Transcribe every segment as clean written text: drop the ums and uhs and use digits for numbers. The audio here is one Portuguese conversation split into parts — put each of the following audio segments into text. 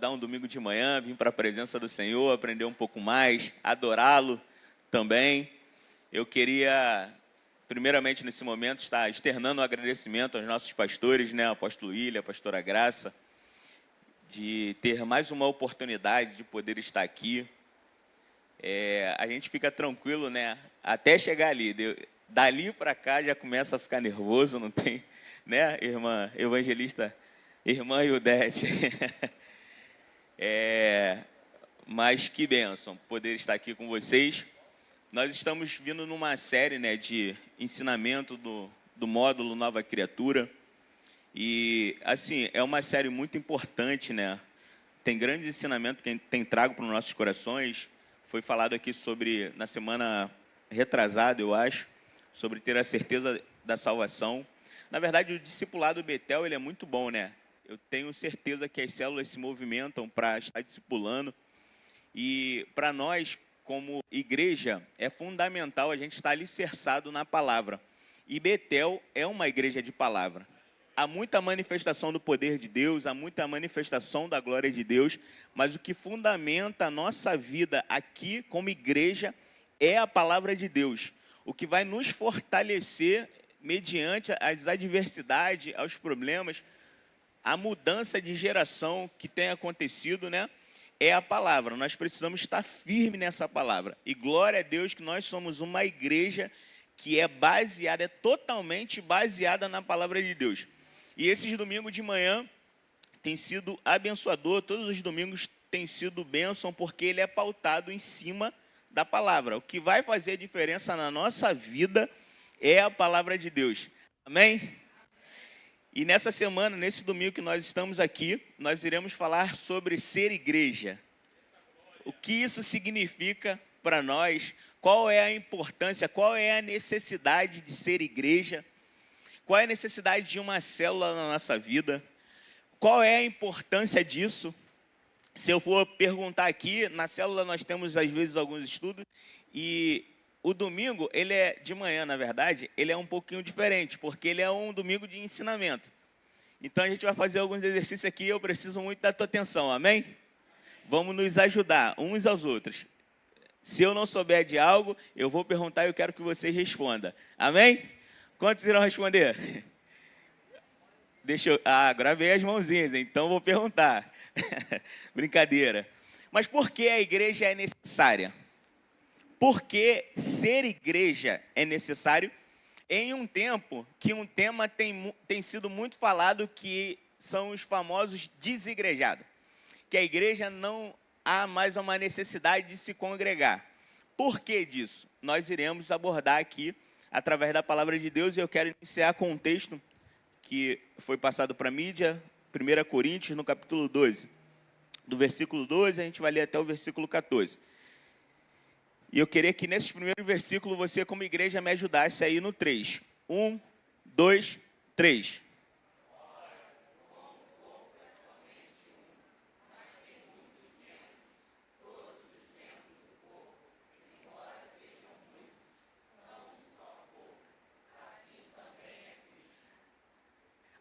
acordar um domingo de manhã, vir para a presença do Senhor, aprender um pouco mais, adorá-lo também. Eu queria, primeiramente, nesse momento, estar externando um agradecimento aos nossos pastores, né, apóstolo William, a pastora Graça, de ter mais uma oportunidade de poder estar aqui. A gente fica tranquilo, né, até chegar ali. Dali para cá já começa a ficar nervoso, não tem, né, irmã evangelista, irmã Ildete. Mas que bênção poder estar aqui com vocês. Nós estamos vindo numa série, né, de ensinamento do módulo Nova Criatura. E, assim, é uma série muito importante, né? Tem grande ensinamento que tem trago para os nossos corações. Foi falado aqui sobre, na semana retrasada, eu acho, sobre ter a certeza da salvação. Na verdade, o discipulado Betel, ele é muito bom, né? Eu tenho certeza que as células se movimentam para estar discipulando. E para nós, como igreja, é fundamental a gente estar alicerçado na palavra. E Betel é uma igreja de palavra. Há muita manifestação do poder de Deus, há muita manifestação da glória de Deus, mas o que fundamenta a nossa vida aqui como igreja é a palavra de Deus. O que vai nos fortalecer mediante as adversidades, aos problemas, a mudança de geração que tem acontecido, né? É a palavra. Nós precisamos estar firme nessa palavra. E glória a Deus que nós somos uma igreja que é baseada, é totalmente baseada na palavra de Deus. E esses domingos de manhã tem sido abençoador, todos os domingos tem sido bênção, porque ele é pautado em cima da palavra. O que vai fazer a diferença na nossa vida é a palavra de Deus. Amém? E nessa semana, nesse domingo que nós estamos aqui, nós iremos falar sobre ser igreja. O que isso significa para nós, qual é a importância, qual é a necessidade de ser igreja, qual é a necessidade de uma célula na nossa vida, qual é a importância disso. Se eu for perguntar aqui, na célula nós temos às vezes alguns estudos, e o domingo, ele é de manhã, na verdade, ele é um pouquinho diferente, porque ele é um domingo de ensinamento. Então a gente vai fazer alguns exercícios aqui, eu preciso muito da tua atenção, amém? Vamos nos ajudar uns aos outros. Se eu não souber de algo, eu vou perguntar e eu quero que vocês respondam, amém? Quantos irão responder? Gravei as mãozinhas, então vou perguntar. Brincadeira. Mas por que a igreja é necessária? Por que ser igreja é necessário em um tempo que um tema tem sido muito falado, que são os famosos desigrejados? Que a igreja não há mais uma necessidade de se congregar. Por que disso? Nós iremos abordar aqui através da palavra de Deus, e eu quero iniciar com um texto que foi passado para a mídia, 1 Coríntios, no capítulo 12. Do versículo 12, a gente vai ler até o versículo 14. E eu queria que nesse primeiro versículo, você como igreja me ajudasse aí no 3. 1, 2, 3.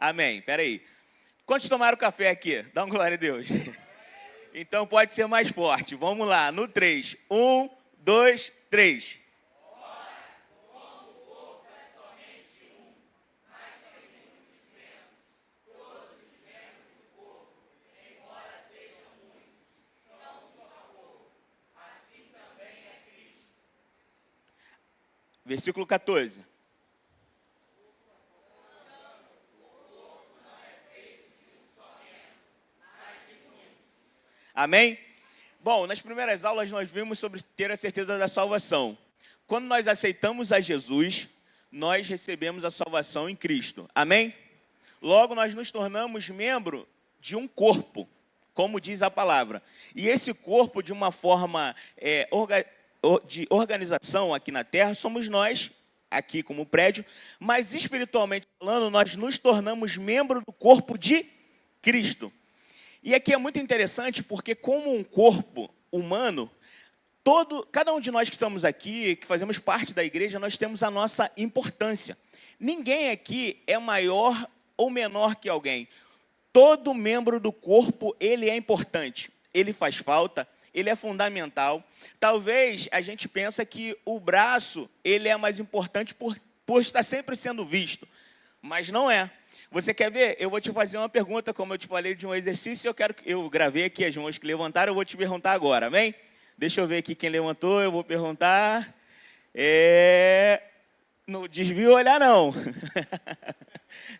Amém. Espera aí. Quantos tomaram café aqui? Dá uma glória a Deus. Então pode ser mais forte. Vamos lá, no 3. 1, 2, 3. Versículo 14. Amém? Bom, nas primeiras aulas nós vimos sobre ter a certeza da salvação. Quando nós aceitamos a Jesus, nós recebemos a salvação em Cristo. Amém? Logo, nós nos tornamos membro de um corpo, como diz a palavra. E esse corpo, de uma forma de organização aqui na Terra, somos nós, aqui como prédio, mas espiritualmente falando, nós nos tornamos membro do corpo de Cristo. E aqui é muito interessante, porque como um corpo humano, cada um de nós que estamos aqui, que fazemos parte da igreja, nós temos a nossa importância. Ninguém aqui é maior ou menor que alguém. Todo membro do corpo, ele é importante, ele faz falta, ele é fundamental. Talvez a gente pense que o braço, ele é mais importante por estar sempre sendo visto, mas não é. Você quer ver? Eu vou te fazer uma pergunta, como eu te falei de um exercício, eu gravei aqui as mãos que levantaram, eu vou te perguntar agora, amém? Deixa eu ver aqui quem levantou, eu vou perguntar. Não desvia o olhar, não.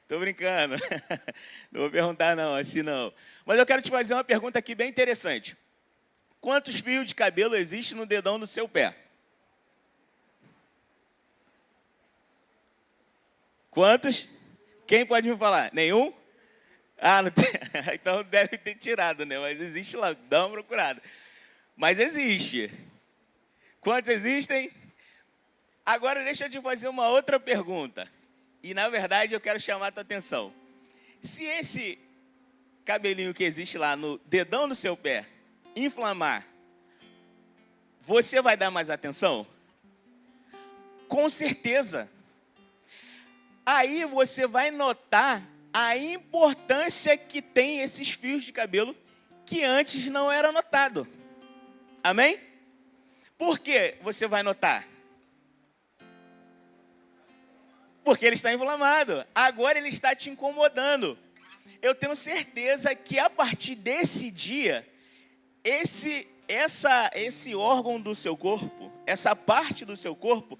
Estou brincando. Não vou perguntar, não, assim não. Mas eu quero te fazer uma pergunta aqui bem interessante. Quantos fios de cabelo existem no dedão do seu pé? Quantos? Quem pode me falar? Nenhum? Ah, não tem. Então deve ter tirado, né? Mas existe lá, dá uma procurada. Mas existe. Quantos existem? Agora deixa eu te fazer uma outra pergunta. E na verdade eu quero chamar a tua atenção. Se esse cabelinho que existe lá no dedão do seu pé inflamar, você vai dar mais atenção? Com certeza. Aí você vai notar a importância que tem esses fios de cabelo que antes não era notado. Amém? Por que você vai notar? Porque ele está inflamado. Agora ele está te incomodando. Eu tenho certeza que a partir desse dia, esse órgão do seu corpo, essa parte do seu corpo,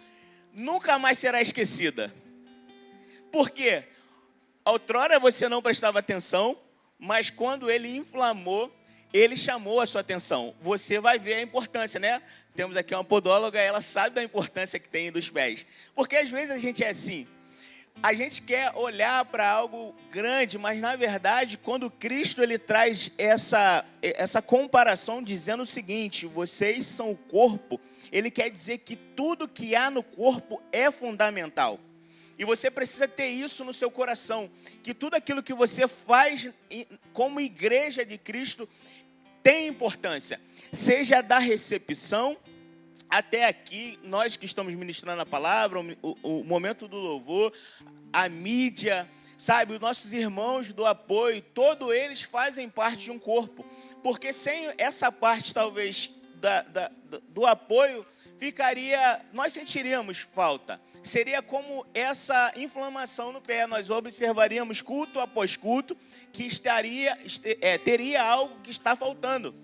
nunca mais será esquecida. Por quê? Outrora você não prestava atenção, mas quando ele inflamou, ele chamou a sua atenção. Você vai ver a importância, né? Temos aqui uma podóloga, ela sabe da importância que tem dos pés. Porque às vezes a gente é assim, a gente quer olhar para algo grande, mas na verdade, quando Cristo ele traz essa comparação dizendo o seguinte, vocês são o corpo, ele quer dizer que tudo que há no corpo é fundamental. E você precisa ter isso no seu coração, que tudo aquilo que você faz como igreja de Cristo tem importância, seja da recepção, até aqui, nós que estamos ministrando a palavra, o momento do louvor, a mídia, sabe, os nossos irmãos do apoio, todos eles fazem parte de um corpo, porque sem essa parte talvez do apoio, nós sentiríamos falta. Seria como essa inflamação no pé, nós observaríamos culto após culto, que teria algo que está faltando.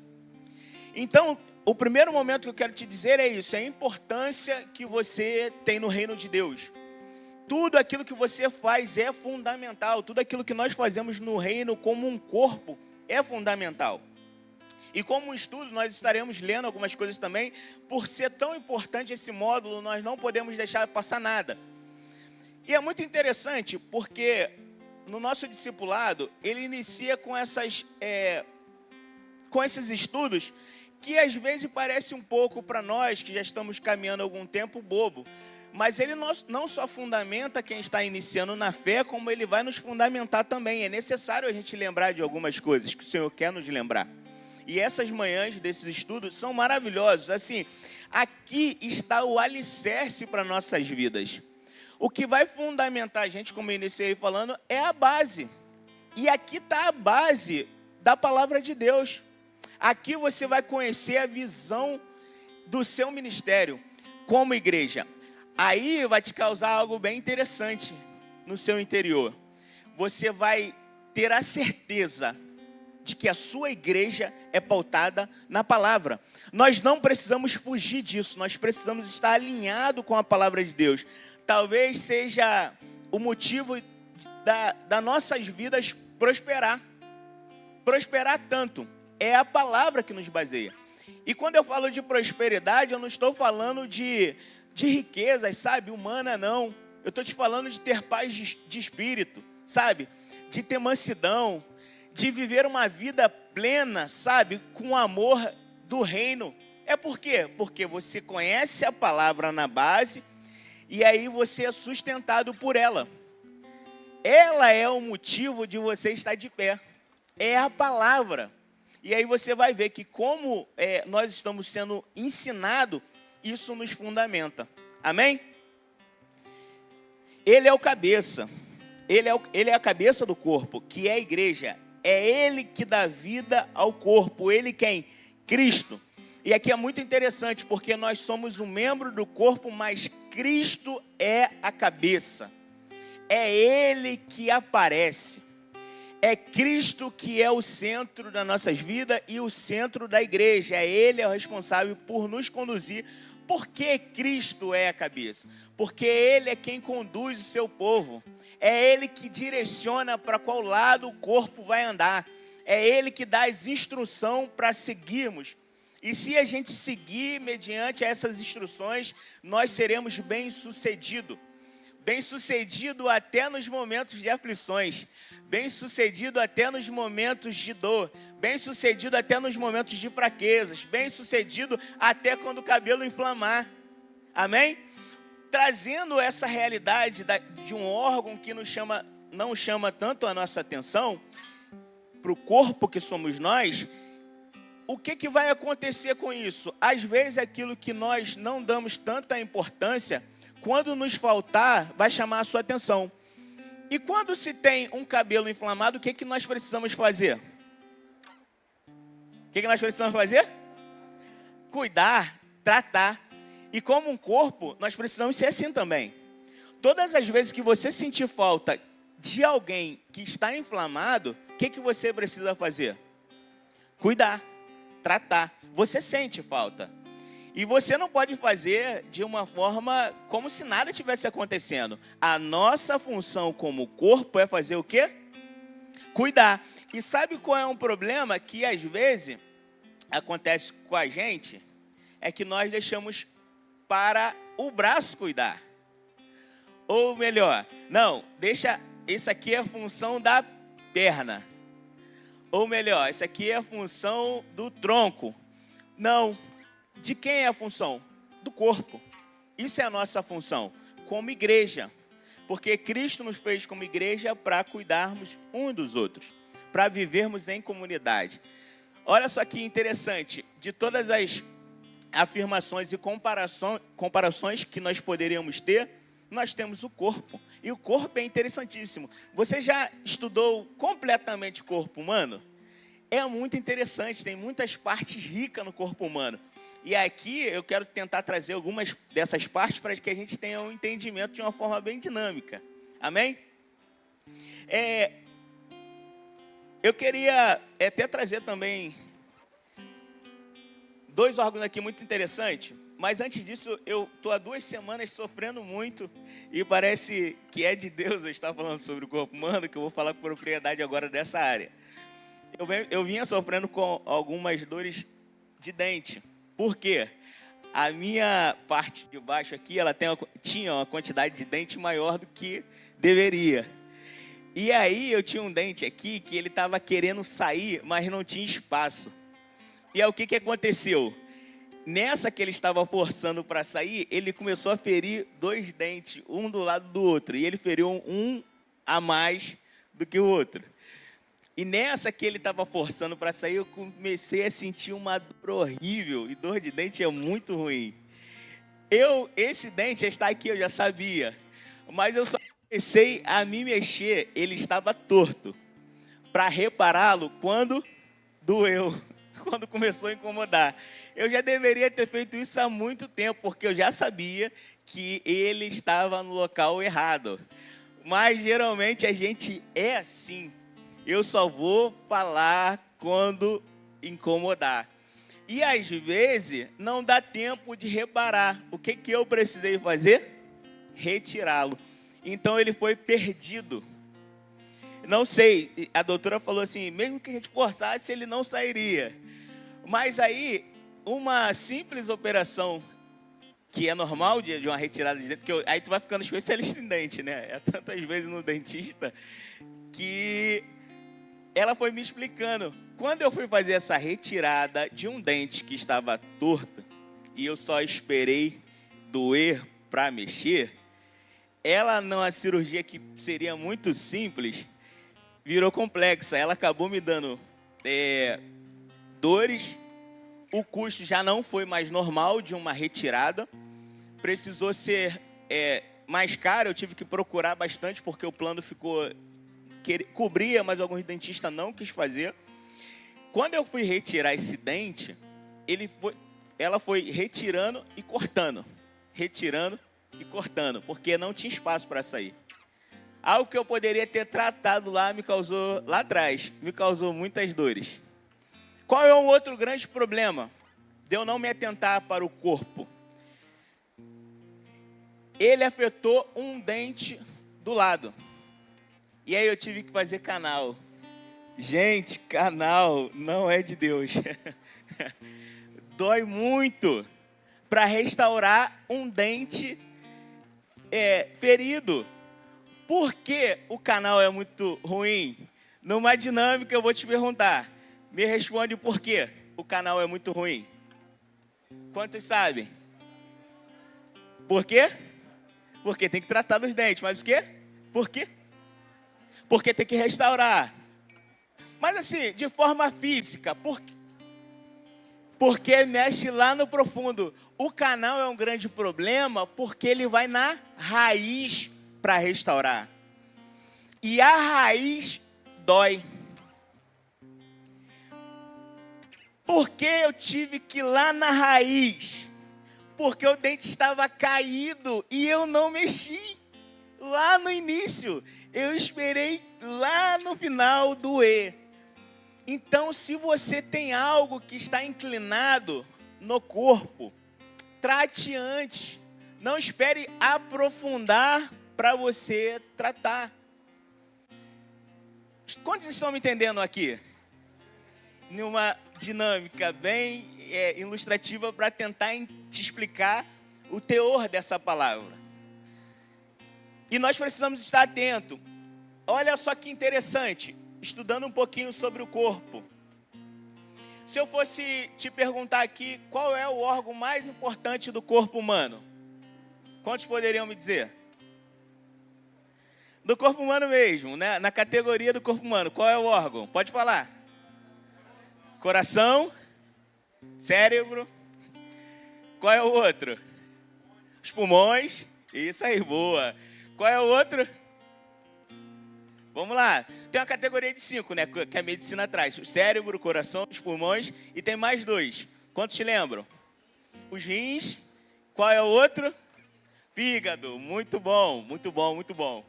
Então, o primeiro momento que eu quero te dizer é isso, é a importância que você tem no reino de Deus. Tudo aquilo que você faz é fundamental, tudo aquilo que nós fazemos no reino como um corpo é fundamental. E como um estudo, nós estaremos lendo algumas coisas também. Por ser tão importante esse módulo, nós não podemos deixar passar nada. E é muito interessante, porque no nosso discipulado, ele inicia com esses estudos, que às vezes parece um pouco para nós, que já estamos caminhando há algum tempo, bobo. Mas ele não só fundamenta quem está iniciando na fé, como ele vai nos fundamentar também. É necessário a gente lembrar de algumas coisas que o Senhor quer nos lembrar. E essas manhãs desses estudos são maravilhosos. Assim, aqui está o alicerce para nossas vidas. O que vai fundamentar a gente, como eu iniciei falando, é a base. E aqui está a base da palavra de Deus. Aqui você vai conhecer a visão do seu ministério como igreja. Aí vai te causar algo bem interessante no seu interior. Você vai ter a certeza de que a sua igreja é pautada na palavra. Nós não precisamos fugir disso, nós precisamos estar alinhado com a palavra de Deus. Talvez seja o motivo das nossas vidas prosperar. Prosperar tanto, é a palavra que nos baseia. E quando eu falo de prosperidade, eu não estou falando de riquezas, sabe, humana não. Eu estou te falando de ter paz de espírito, sabe, de ter mansidão, de viver uma vida plena, sabe, com o amor do reino. É por quê? Porque você conhece a palavra na base e aí você é sustentado por ela. Ela é o motivo de você estar de pé. É a palavra. E aí você vai ver que como nós estamos sendo ensinados, isso nos fundamenta. Amém? Ele é o cabeça. Ele é a cabeça do corpo, que é a igreja. É Ele que dá vida ao corpo. Ele quem? Cristo. E aqui é muito interessante, porque nós somos um membro do corpo, mas Cristo é a cabeça. É Ele que aparece. É Cristo que é o centro das nossas vidas e o centro da igreja. Ele é o responsável por nos conduzir. Por que Cristo é a cabeça? Porque Ele é quem conduz o seu povo. É Ele que direciona para qual lado o corpo vai andar. É Ele que dá as instruções para seguirmos. E se a gente seguir mediante essas instruções, nós seremos bem-sucedidos. Bem-sucedido até nos momentos de aflições. Bem-sucedido até nos momentos de dor. Bem-sucedido até nos momentos de fraquezas. Bem-sucedido até quando o cabelo inflamar. Amém? Trazendo essa realidade de um órgão que não chama tanto a nossa atenção, para o corpo que somos nós, o que vai acontecer com isso? Às vezes aquilo que nós não damos tanta importância, quando nos faltar, vai chamar a sua atenção. E quando se tem um cabelo inflamado, o que nós precisamos fazer? O que nós precisamos fazer? Cuidar, tratar. E como um corpo, nós precisamos ser assim também. Todas as vezes que você sentir falta de alguém que está inflamado, o que você precisa fazer? Cuidar, tratar. Você sente falta. E você não pode fazer de uma forma como se nada tivesse acontecendo. A nossa função como corpo é fazer o quê? Cuidar. E sabe qual é um problema que às vezes acontece com a gente? É que nós deixamos para o braço cuidar. Ou melhor, não, deixa, isso aqui é a função da perna. Ou melhor, isso aqui é a função do tronco. Não. De quem é a função? Do corpo. Isso é a nossa função, como igreja. Porque Cristo nos fez como igreja para cuidarmos uns dos outros, para vivermos em comunidade. Olha só que interessante, de todas as afirmações e comparações que nós poderíamos ter, nós temos o corpo. E o corpo é interessantíssimo. Você já estudou completamente o corpo humano? É muito interessante, tem muitas partes ricas no corpo humano. E aqui eu quero tentar trazer algumas dessas partes para que a gente tenha um entendimento de uma forma bem dinâmica. Amém? Eu queria até trazer também dois órgãos aqui muito interessantes. Mas antes disso, eu estou há 2 semanas sofrendo muito e parece que é de Deus eu estar falando sobre o corpo humano, que eu vou falar com propriedade agora dessa área. Eu vinha sofrendo com algumas dores de dente. Por quê? A minha parte de baixo aqui, ela tinha uma quantidade de dente maior do que deveria. E aí eu tinha um dente aqui que ele estava querendo sair, mas não tinha espaço. E aí o que aconteceu? Nessa que ele estava forçando para sair, ele começou a ferir 2 dentes, um do lado do outro. E ele feriu um a mais do que o outro. E nessa que ele estava forçando para sair, eu comecei a sentir uma dor horrível. E dor de dente é muito ruim. Esse dente já está aqui, eu já sabia. Mas eu só comecei a me mexer, ele estava torto. Para repará-lo quando doeu, quando começou a incomodar. Eu já deveria ter feito isso há muito tempo, porque eu já sabia que ele estava no local errado. Mas geralmente a gente é assim. Eu só vou falar quando incomodar. E às vezes não dá tempo de reparar. O que eu precisei fazer? Retirá-lo. Então ele foi perdido. Não sei, a doutora falou assim, mesmo que a gente forçasse, ele não sairia. Mas aí, uma simples operação, que é normal de uma retirada de dente, porque aí tu vai ficando especialista em dente, né? É tantas vezes no dentista, que ela foi me explicando. Quando eu fui fazer essa retirada de um dente que estava torto, e eu só esperei doer para mexer, ela numa cirurgia que seria muito simples, virou complexa. Ela acabou me dando dores, o custo já não foi mais normal de uma retirada, precisou ser mais caro, eu tive que procurar bastante porque o plano ficou cobria, mas alguns dentistas não quis fazer. Quando eu fui retirar esse dente, ela foi retirando e cortando, porque não tinha espaço para sair. Algo que eu poderia ter tratado lá atrás, me causou muitas dores. Qual é um outro grande problema de eu não me atentar para o corpo? Ele afetou um dente do lado. E aí eu tive que fazer canal. Gente, canal não é de Deus. Dói muito para restaurar um dente ferido. Por que o canal é muito ruim? Numa dinâmica eu vou te perguntar. Me responde por que o canal é muito ruim. Quantos sabem? Por quê? Porque tem que tratar dos dentes. Mas o quê? Por quê? Porque tem que restaurar. Mas assim, de forma física, por quê? Porque mexe lá no profundo. O canal é um grande problema porque ele vai na raiz para restaurar. E a raiz dói. Por que eu tive que ir lá na raiz? Porque o dente estava caído e eu não mexi lá no início. Eu esperei lá no final doer. Então, se você tem algo que está inclinado no corpo, trate antes. Não espere aprofundar para você tratar. Quantos estão me entendendo aqui? Numa dinâmica bem ilustrativa para tentar te explicar o teor dessa palavra. E nós precisamos estar atentos. Olha só que interessante, estudando um pouquinho sobre o corpo. Se eu fosse te perguntar aqui, qual é o órgão mais importante do corpo humano? Quantos poderiam me dizer? Do corpo humano mesmo, né? Na categoria do corpo humano, qual é o órgão? Pode falar. Coração, cérebro. Qual é o outro? Os pulmões. Isso aí, boa. Qual é o outro? Vamos lá. Tem uma categoria de 5, né? Que a medicina traz. O cérebro, o coração, os pulmões. E tem mais 2. Quantos te lembram? Os rins. Qual é o outro? Fígado. Muito bom, muito bom, muito bom.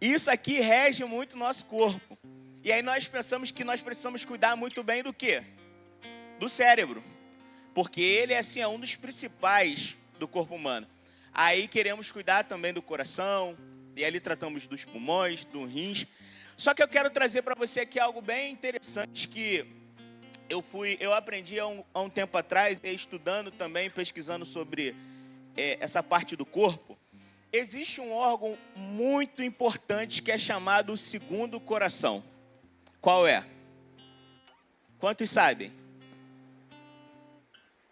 Isso aqui rege muito o nosso corpo. E aí nós pensamos que nós precisamos cuidar muito bem do quê? Do cérebro. Porque ele é um dos principais do corpo humano. Aí queremos cuidar também do coração. E ali tratamos dos pulmões, dos rins. Só que eu quero trazer para você aqui algo bem interessante que eu aprendi há um tempo atrás, estudando também, pesquisando sobre essa parte do corpo. Existe um órgão muito importante que é chamado o segundo coração. Qual é? Quantos sabem?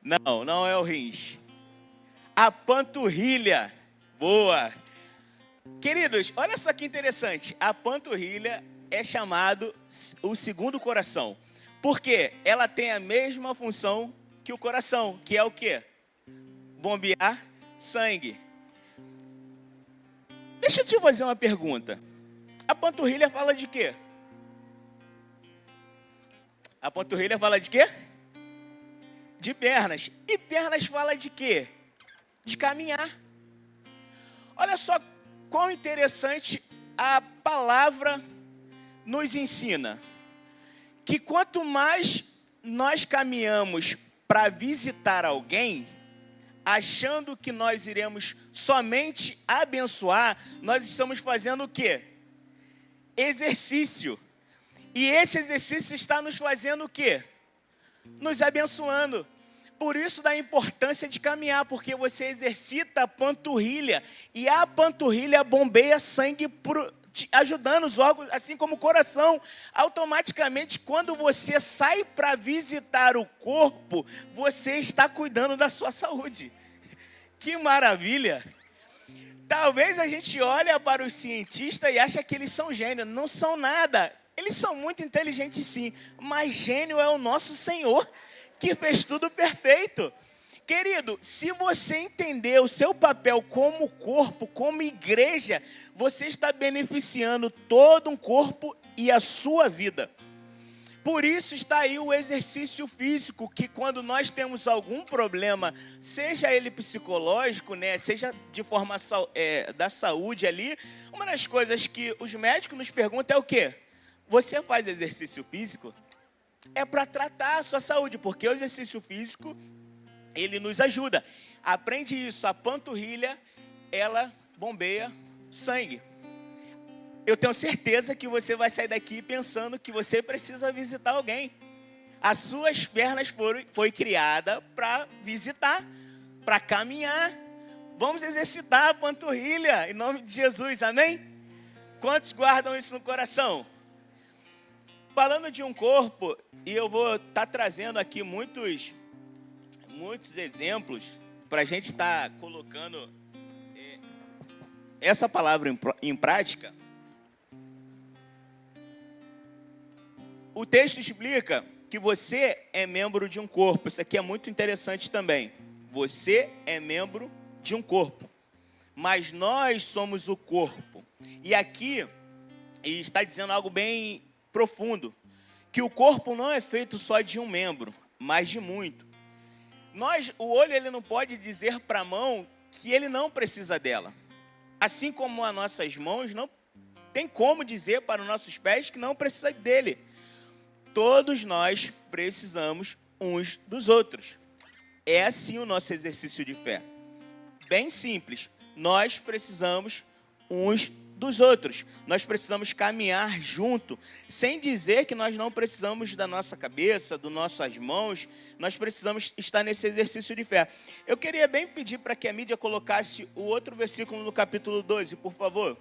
Não é o rins. A panturrilha. Boa. Queridos, olha só que interessante. A panturrilha é chamado o segundo coração. Porque ela tem a mesma função que o coração, que é o quê? Bombear sangue. Deixa eu te fazer uma pergunta. A panturrilha fala de quê? A panturrilha fala de quê? De pernas. E pernas fala de quê? De caminhar. Olha só quão interessante a palavra nos ensina. Que quanto mais nós caminhamos para visitar alguém, achando que nós iremos somente abençoar, nós estamos fazendo o quê? Exercício. E esse exercício está nos fazendo o quê? Nos abençoando. Por isso da importância de caminhar, porque você exercita a panturrilha. E a panturrilha bombeia sangue ajudando os órgãos, assim como o coração. Automaticamente, quando você sai para visitar o corpo, você está cuidando da sua saúde. Que maravilha! Talvez a gente olhe para os cientistas e ache que eles são gênios. Não são nada. Eles são muito inteligentes sim, mas gênio é o nosso Senhor, que fez tudo perfeito. Querido, se você entender o seu papel como corpo, como igreja, você está beneficiando todo um corpo e a sua vida. Por isso está aí o exercício físico, que quando nós temos algum problema, seja ele psicológico, né, seja de forma da saúde ali, uma das coisas que os médicos nos perguntam é o quê? Você faz exercício físico? É para tratar a sua saúde, porque o exercício físico, ele nos ajuda. Aprende isso, a panturrilha, ela bombeia sangue. Eu tenho certeza que você vai sair daqui pensando que você precisa visitar alguém. As suas pernas foi criada para visitar, para caminhar. Vamos exercitar a panturrilha, em nome de Jesus, amém? Quantos guardam isso no coração? Falando de um corpo, e eu vou estar trazendo aqui muitos exemplos, para a gente estar colocando essa palavra em prática. O texto explica que você é membro de um corpo. Isso aqui é muito interessante também. Você é membro de um corpo. Mas nós somos o corpo. E aqui está dizendo algo bem profundo. Que o corpo não é feito só de um membro, mas de muito. O olho ele não pode dizer para a mão que ele não precisa dela. Assim como as nossas mãos não tem como dizer para os nossos pés que não precisa dele. Todos nós precisamos uns dos outros. É assim o nosso exercício de fé. Bem simples. Nós precisamos uns dos outros. Nós precisamos caminhar junto, sem dizer que nós não precisamos da nossa cabeça, das nossas mãos. Nós precisamos estar nesse exercício de fé. Eu queria bem pedir para que a mídia colocasse o outro versículo no capítulo 12, por favor.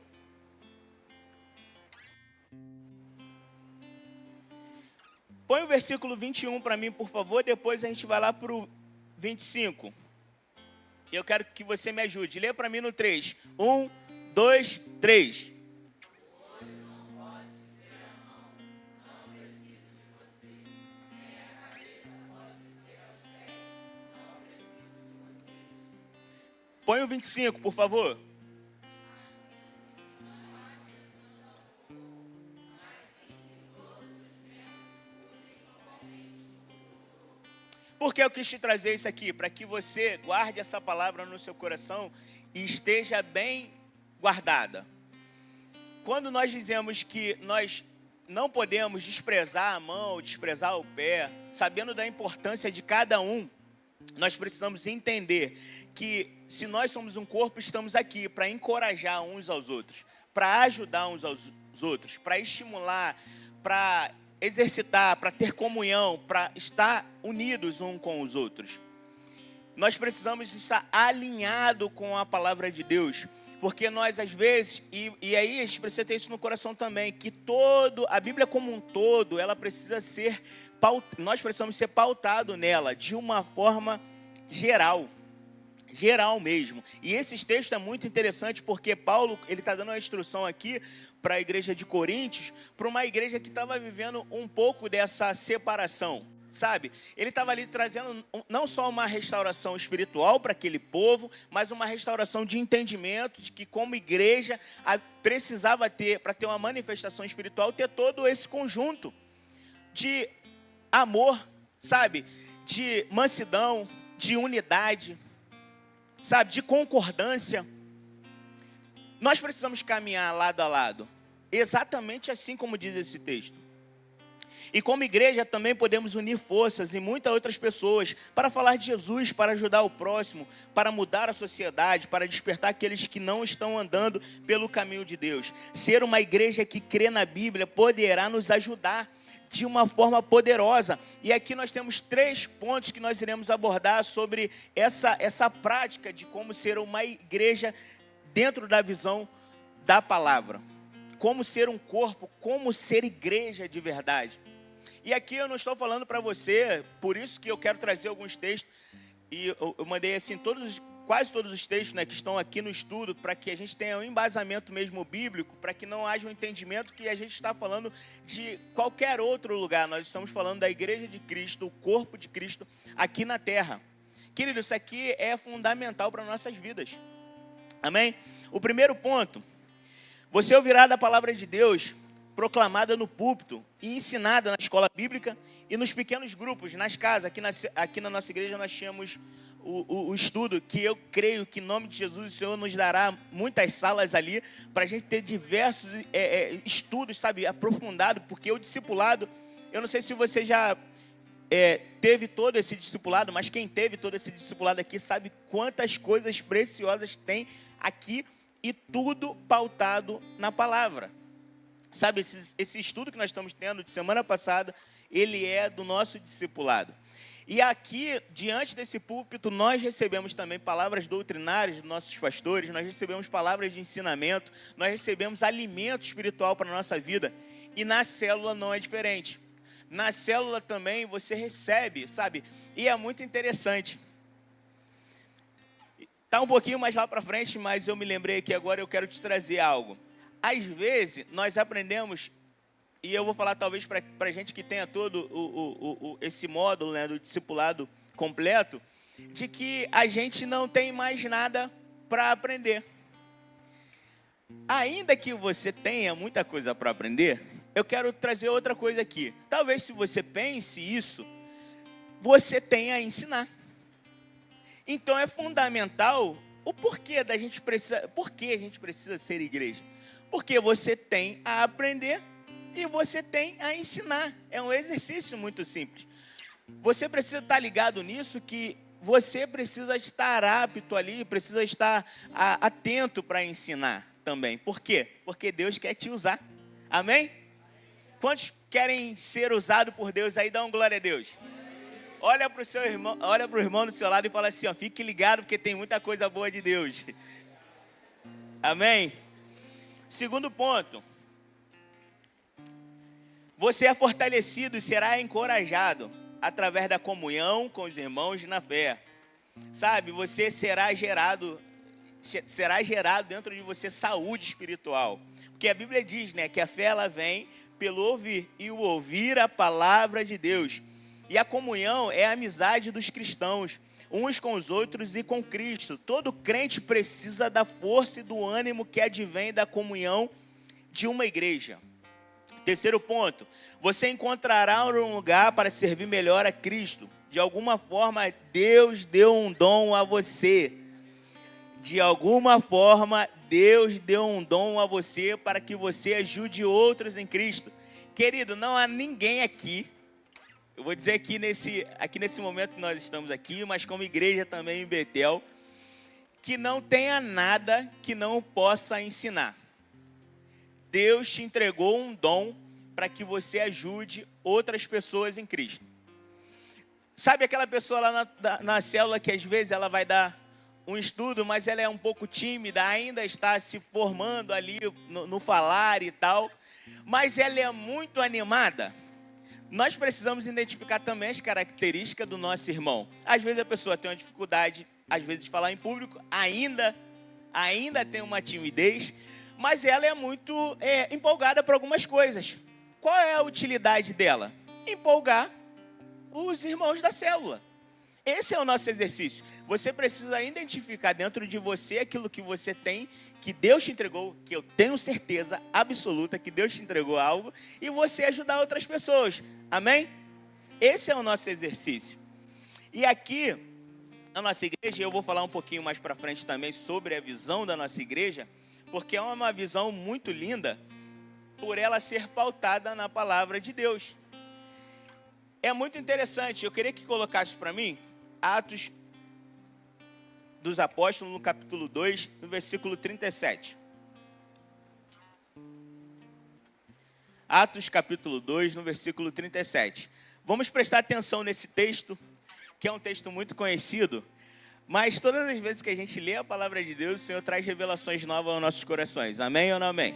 Põe o versículo 21 para mim, por favor, depois a gente vai lá para o 25. Eu quero que você me ajude. Lê para mim no 3. 1, 2, 3. Põe o 25, por favor. Por que eu quis te trazer isso aqui? Para que você guarde essa palavra no seu coração e esteja bem guardada. Quando nós dizemos que nós não podemos desprezar a mão, desprezar o pé, sabendo da importância de cada um, nós precisamos entender que se nós somos um corpo, estamos aqui para encorajar uns aos outros, para ajudar uns aos outros, para estimular, para exercitar, para ter comunhão, para estar unidos uns com os outros. Nós precisamos estar alinhados com a palavra de Deus, porque nós às vezes, e aí a gente precisa ter isso no coração também, que a Bíblia como um todo, ela precisa ser, nós precisamos ser pautados nela, de uma forma geral mesmo. E esse texto é muito interessante, porque Paulo, ele está dando uma instrução aqui para a igreja de Coríntios, para uma igreja que estava vivendo um pouco dessa separação, sabe? Ele estava ali trazendo não só uma restauração espiritual para aquele povo, mas uma restauração de entendimento, de que como igreja precisava ter, para ter uma manifestação espiritual, ter todo esse conjunto de amor, sabe? De mansidão, de unidade, sabe? De concordância. Nós precisamos caminhar lado a lado, exatamente assim como diz esse texto. E como igreja também podemos unir forças e muitas outras pessoas para falar de Jesus, para ajudar o próximo, para mudar a sociedade, para despertar aqueles que não estão andando pelo caminho de Deus. Ser uma igreja que crê na Bíblia poderá nos ajudar de uma forma poderosa. E aqui nós temos 3 pontos que nós iremos abordar sobre essa prática de como ser uma igreja dentro da visão da palavra. Como ser um corpo, como ser igreja de verdade. E aqui eu não estou falando para você, por isso que eu quero trazer alguns textos, e eu mandei assim quase todos os textos, né, que estão aqui no estudo, para que a gente tenha um embasamento mesmo bíblico, para que não haja um entendimento que a gente está falando de qualquer outro lugar. Nós estamos falando da igreja de Cristo, o corpo de Cristo aqui na terra. Querido, isso aqui é fundamental para nossas vidas. Amém? O primeiro ponto, você ouvirá da palavra de Deus proclamada no púlpito e ensinada na escola bíblica e nos pequenos grupos, nas casas. Aqui na nossa igreja nós tínhamos o estudo, que eu creio que em nome de Jesus o Senhor nos dará muitas salas ali para a gente ter diversos estudos, sabe, aprofundado, porque o discipulado, eu não sei se você já teve todo esse discipulado, mas quem teve todo esse discipulado aqui sabe quantas coisas preciosas tem aqui e tudo pautado na palavra. Sabe, esse estudo que nós estamos tendo de semana passada, ele é do nosso discipulado. E aqui, diante desse púlpito, nós recebemos também palavras doutrinárias dos nossos pastores, nós recebemos palavras de ensinamento, nós recebemos alimento espiritual para a nossa vida. E na célula não é diferente. Na célula também você recebe, sabe? E é muito interessante. Está um pouquinho mais lá para frente, mas eu me lembrei que agora eu quero te trazer algo. Às vezes, nós aprendemos, e eu vou falar talvez para a gente que tenha todo esse módulo, né, do discipulado completo, de que a gente não tem mais nada para aprender. Ainda que você tenha muita coisa para aprender, eu quero trazer outra coisa aqui. Talvez se você pense isso, você tenha a ensinar. Então é fundamental o porquê a gente precisa ser igreja. Porque você tem a aprender e você tem a ensinar. É um exercício muito simples. Você precisa estar ligado nisso, que você precisa estar apto ali, precisa estar atento para ensinar também. Por quê? Porque Deus quer te usar. Amém? Quantos querem ser usados por Deus aí? Dá um glória a Deus. Olha para o seu irmão, olha para o irmão do seu lado e fala assim, ó, fique ligado porque tem muita coisa boa de Deus. Amém? Segundo ponto, você é fortalecido e será encorajado através da comunhão com os irmãos na fé. Sabe, você será gerado dentro de você saúde espiritual. Porque a Bíblia diz, né, que a fé ela vem pelo ouvir e o ouvir a palavra de Deus. E a comunhão é a amizade dos cristãos, uns com os outros e com Cristo. Todo crente precisa da força e do ânimo que advém da comunhão de uma igreja. Terceiro ponto, você encontrará um lugar para servir melhor a Cristo. De alguma forma, Deus deu um dom a você. De alguma forma, Deus deu um dom a você para que você ajude outros em Cristo. Querido, não há ninguém aqui, eu vou dizer aqui nesse momento que nós estamos aqui, mas como igreja também em Betel, que não tenha nada que não possa ensinar. Deus te entregou um dom para que você ajude outras pessoas em Cristo. Sabe aquela pessoa lá na célula que às vezes ela vai dar um estudo, mas ela é um pouco tímida, ainda está se formando ali no falar e tal, mas ela é muito animada? Nós precisamos identificar também as características do nosso irmão. Às vezes a pessoa tem uma dificuldade, às vezes, de falar em público, ainda tem uma timidez, mas ela é muito empolgada por algumas coisas. Qual é a utilidade dela? Empolgar os irmãos da célula. Esse é o nosso exercício. Você precisa identificar dentro de você aquilo que você tem, que Deus te entregou, que eu tenho certeza absoluta que Deus te entregou algo, e você ajudar outras pessoas. Amém? Esse é o nosso exercício. E aqui, na nossa igreja, eu vou falar um pouquinho mais para frente também sobre a visão da nossa igreja, porque é uma visão muito linda, por ela ser pautada na palavra de Deus. É muito interessante, eu queria que colocasse para mim Atos dos Apóstolos, no capítulo 2, no versículo 37. Atos capítulo 2, no versículo 37. Vamos prestar atenção nesse texto, que é um texto muito conhecido, mas todas as vezes que a gente lê a palavra de Deus, o Senhor traz revelações novas aos nossos corações. Amém ou não amém?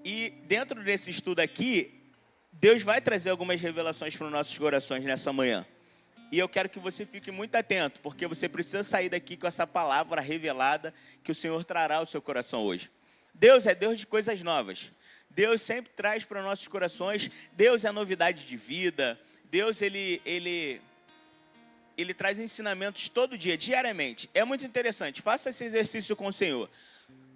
E dentro desse estudo aqui, Deus vai trazer algumas revelações para os nossos corações nessa manhã. E eu quero que você fique muito atento, porque você precisa sair daqui com essa palavra revelada que o Senhor trará ao seu coração hoje. Deus é Deus de coisas novas. Deus sempre traz para os nossos corações. Deus é novidade de vida. Deus, ele ele traz ensinamentos todo dia, diariamente. É muito interessante. Faça esse exercício com o Senhor.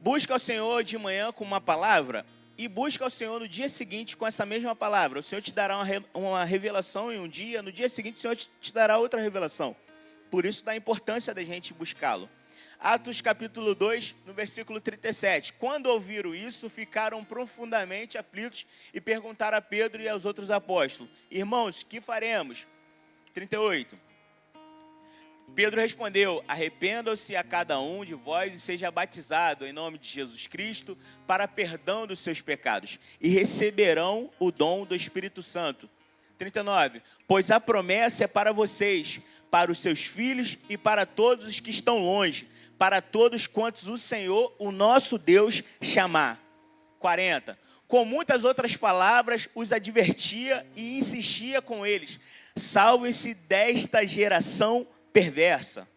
Busca o Senhor de manhã com uma palavra e busca o Senhor no dia seguinte com essa mesma palavra. O Senhor te dará uma revelação em um dia, no dia seguinte o Senhor te dará outra revelação. Por isso da importância da gente buscá-lo. Atos capítulo 2, no versículo 37. Quando ouviram isso, ficaram profundamente aflitos e perguntaram a Pedro e aos outros apóstolos: irmãos, que faremos? 38. Pedro respondeu: arrependam-se a cada um de vós e seja batizado em nome de Jesus Cristo para perdão dos seus pecados e receberão o dom do Espírito Santo. 39. Pois a promessa é para vocês, para os seus filhos e para todos os que estão longe, para todos quantos o Senhor, o nosso Deus, chamar. 40. Com muitas outras palavras os advertia e insistia com eles: salvem-se desta geração perversa.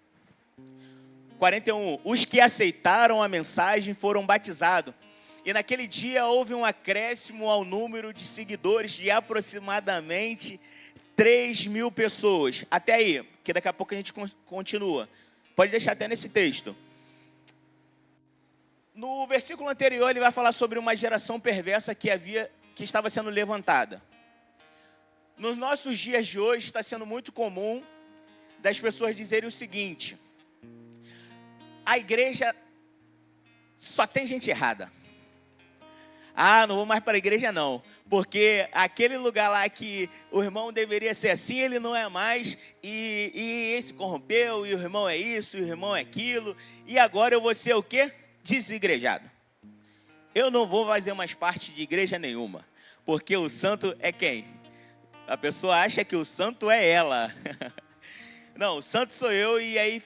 41. Os que aceitaram a mensagem foram batizados. E naquele dia houve um acréscimo ao número de seguidores de aproximadamente 3.000 pessoas. Até aí, que daqui a pouco a gente continua. Pode deixar até nesse texto. No versículo anterior ele vai falar sobre uma geração perversa que estava sendo levantada. Nos nossos dias de hoje está sendo muito comum das pessoas dizerem o seguinte: a igreja só tem gente errada. Ah, não vou mais para a igreja não, porque aquele lugar lá que o irmão deveria ser assim, ele não é mais, e esse corrompeu, e o irmão é isso, e o irmão é aquilo, e agora eu vou ser o quê? Desigrejado. Eu não vou fazer mais parte de igreja nenhuma, porque o santo é quem? A pessoa acha que o santo é ela. Não, o santo sou eu, e aí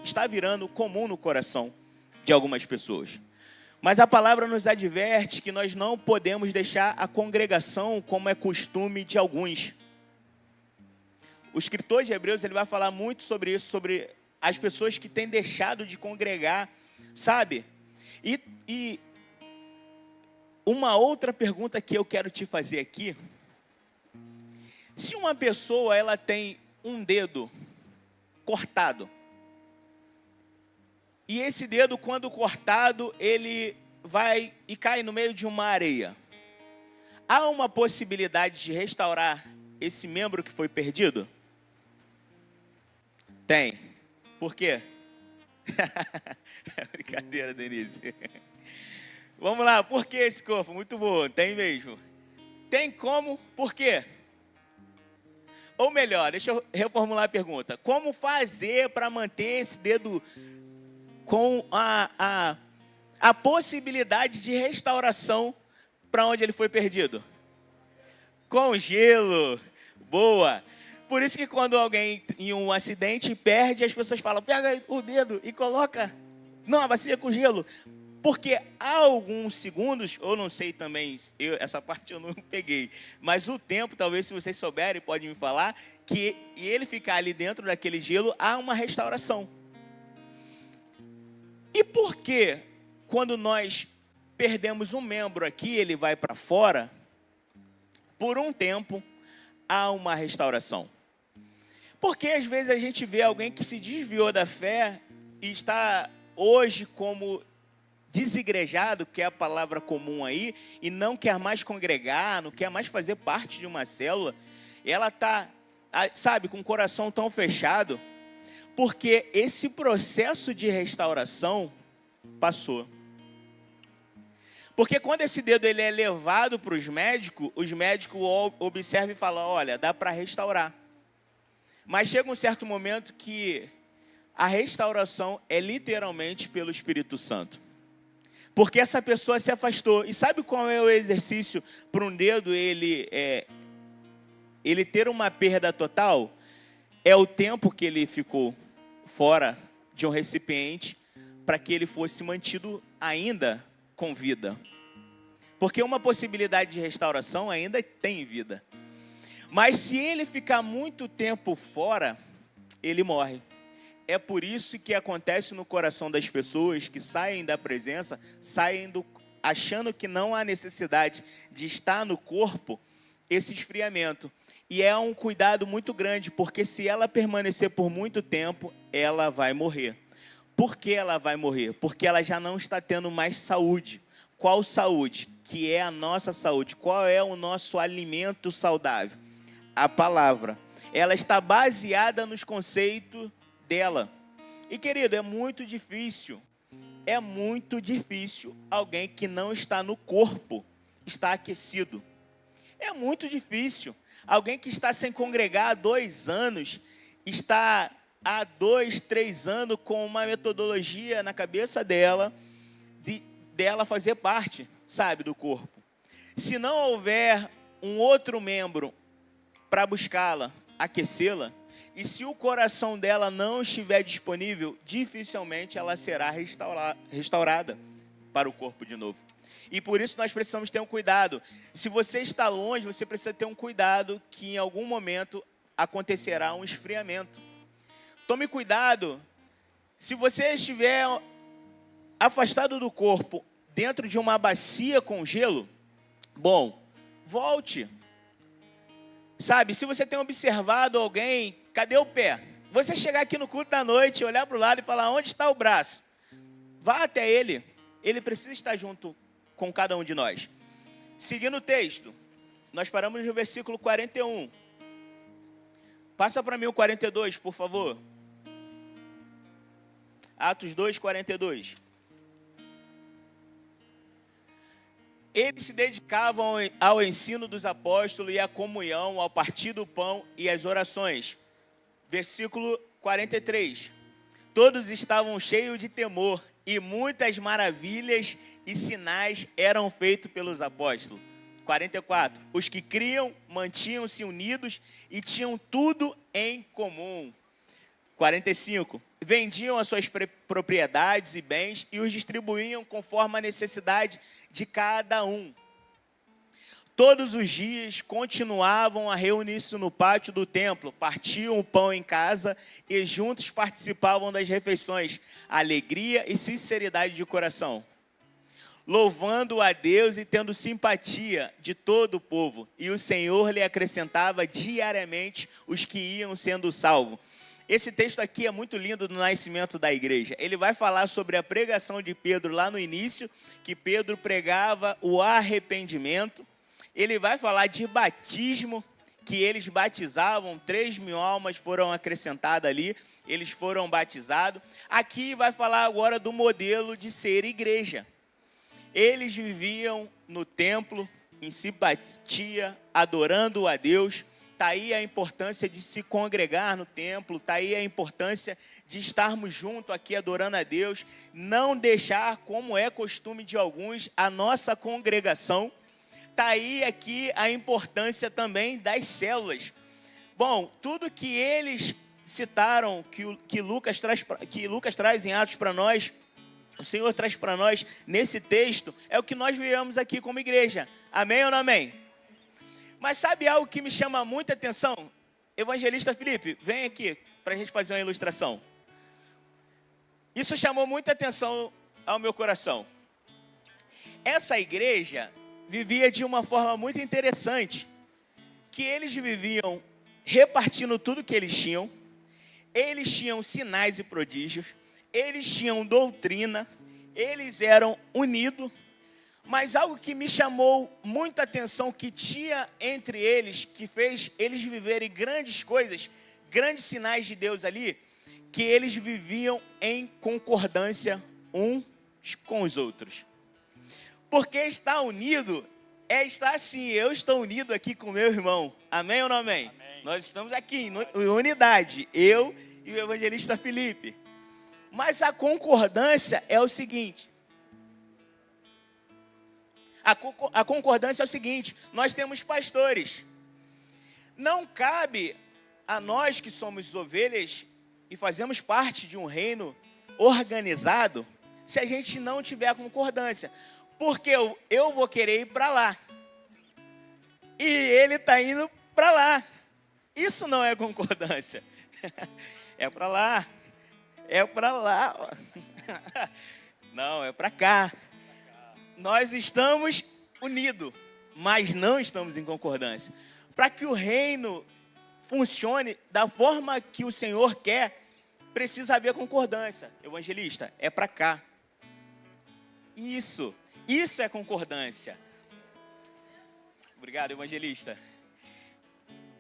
está virando comum no coração de algumas pessoas. Mas a palavra nos adverte que nós não podemos deixar a congregação como é costume de alguns. O escritor de Hebreus ele vai falar muito sobre isso, sobre as pessoas que têm deixado de congregar, sabe? E uma outra pergunta que eu quero te fazer aqui: se uma pessoa ela tem um dedo cortado, e esse dedo, quando cortado, ele vai e cai no meio de uma areia, há uma possibilidade de restaurar esse membro que foi perdido? Tem. Por quê? Brincadeira, Denise. Vamos lá, por que esse corpo? Muito bom, tem mesmo. Tem como, por quê? Ou melhor, deixa eu reformular a pergunta: como fazer para manter esse dedo com a possibilidade de restauração para onde ele foi perdido? Com gelo. Boa. Por isso que quando alguém em um acidente perde, as pessoas falam: pega o dedo e coloca numa bacia com gelo. Porque há alguns segundos, ou não sei também, essa parte eu não peguei, mas o tempo, talvez se vocês souberem, podem me falar, que ele ficar ali dentro daquele gelo, há uma restauração. E por que, quando nós perdemos um membro aqui, ele vai para fora, por um tempo, há uma restauração? Porque às vezes a gente vê alguém que se desviou da fé e está hoje como desigrejado, que é a palavra comum aí, e não quer mais congregar, não quer mais fazer parte de uma célula, e ela está, sabe, com o coração tão fechado, porque esse processo de restauração passou. Porque quando esse dedo ele é levado para os médicos observam e falam: olha, dá para restaurar. Mas chega um certo momento que a restauração é literalmente pelo Espírito Santo. Porque essa pessoa se afastou. E sabe qual é o exercício para um dedo ele ter uma perda total? É o tempo que ele ficou fora de um recipiente para que ele fosse mantido ainda com vida. Porque uma possibilidade de restauração ainda tem vida. Mas se ele ficar muito tempo fora, ele morre. É por isso que acontece no coração das pessoas que saem da presença, achando que não há necessidade de estar no corpo, esse esfriamento. E é um cuidado muito grande, porque se ela permanecer por muito tempo, ela vai morrer. Por que ela vai morrer? Porque ela já não está tendo mais saúde. Qual saúde? Que é a nossa saúde. Qual é o nosso alimento saudável? A palavra. Ela está baseada nos conceitos dela. E, querido, é muito difícil alguém que não está no corpo estar aquecido. É muito difícil. Alguém que está sem congregar há 2 anos, está há 2, 3 anos com uma metodologia na cabeça dela, dela fazer parte, sabe, do corpo. Se não houver um outro membro para buscá-la, aquecê-la, e se o coração dela não estiver disponível, dificilmente ela será restaurada para o corpo de novo. E por isso nós precisamos ter um cuidado. Se você está longe, você precisa ter um cuidado que em algum momento acontecerá um esfriamento. Tome cuidado. Se você estiver afastado do corpo, dentro de uma bacia com gelo, bom, volte. Sabe, se você tem observado alguém, cadê o pé? Você chegar aqui no culto da noite, olhar para o lado e falar, onde está o braço? Vá até ele. Ele precisa estar junto com cada um de nós. Seguindo o texto, nós paramos no versículo 41. Passa para mim o 42, por favor. Atos 2, 42. Eles se dedicavam ao ensino dos apóstolos e à comunhão, ao partir do pão e às orações. Versículo 43. Todos estavam cheios de temor e muitas maravilhas e sinais eram feitos pelos apóstolos. 44. Os que criam mantinham-se unidos e tinham tudo em comum. 45. Vendiam as suas propriedades e bens e os distribuíam conforme a necessidade de cada um. Todos os dias continuavam a reunir-se no pátio do templo, partiam o pão em casa e juntos participavam das refeições, alegria e sinceridade de coração, louvando a Deus e tendo simpatia de todo o povo. E o Senhor lhe acrescentava diariamente os que iam sendo salvos. Esse texto aqui é muito lindo do nascimento da igreja. Ele vai falar sobre a pregação de Pedro lá no início, que Pedro pregava o arrependimento. Ele vai falar de batismo, que eles batizavam, 3.000 almas foram acrescentadas ali, eles foram batizados. Aqui vai falar agora do modelo de ser igreja. Eles viviam no templo, em simpatia, adorando a Deus. Está aí a importância de se congregar no templo, está aí a importância de estarmos juntos aqui adorando a Deus, não deixar, como é costume de alguns, a nossa congregação. Está aí aqui a importância também das células. Bom, tudo que eles citaram, que Lucas traz em Atos para nós, o Senhor traz para nós nesse texto, é o que nós vivemos aqui como igreja. Amém ou não amém? Mas sabe algo que me chama muita atenção? Evangelista Felipe, vem aqui para a gente fazer uma ilustração. Isso chamou muita atenção ao meu coração. Essa igreja vivia de uma forma muito interessante, que eles viviam repartindo tudo que eles tinham sinais e prodígios, eles tinham doutrina, eles eram unidos. Mas algo que me chamou muita atenção, que tinha entre eles, que fez eles viverem grandes coisas, grandes sinais de Deus ali, que eles viviam em concordância uns com os outros. Porque estar unido é estar assim, eu estou unido aqui com meu irmão. Amém ou não amém? Amém. Nós estamos aqui em unidade, eu e o evangelista Felipe. Mas a concordância é o seguinte. A concordância é o seguinte, nós temos pastores. Não cabe a nós que somos ovelhas e fazemos parte de um reino organizado, se a gente não tiver concordância. Porque eu vou querer ir para lá. E ele está indo para lá. Isso não é concordância. É para lá. É para lá. Não, é para cá. Nós estamos unidos, mas não estamos em concordância. para que o reino funcione da forma que o Senhor quer, precisa haver concordância. Evangelista, é para cá. Isso é concordância. Obrigado, evangelista.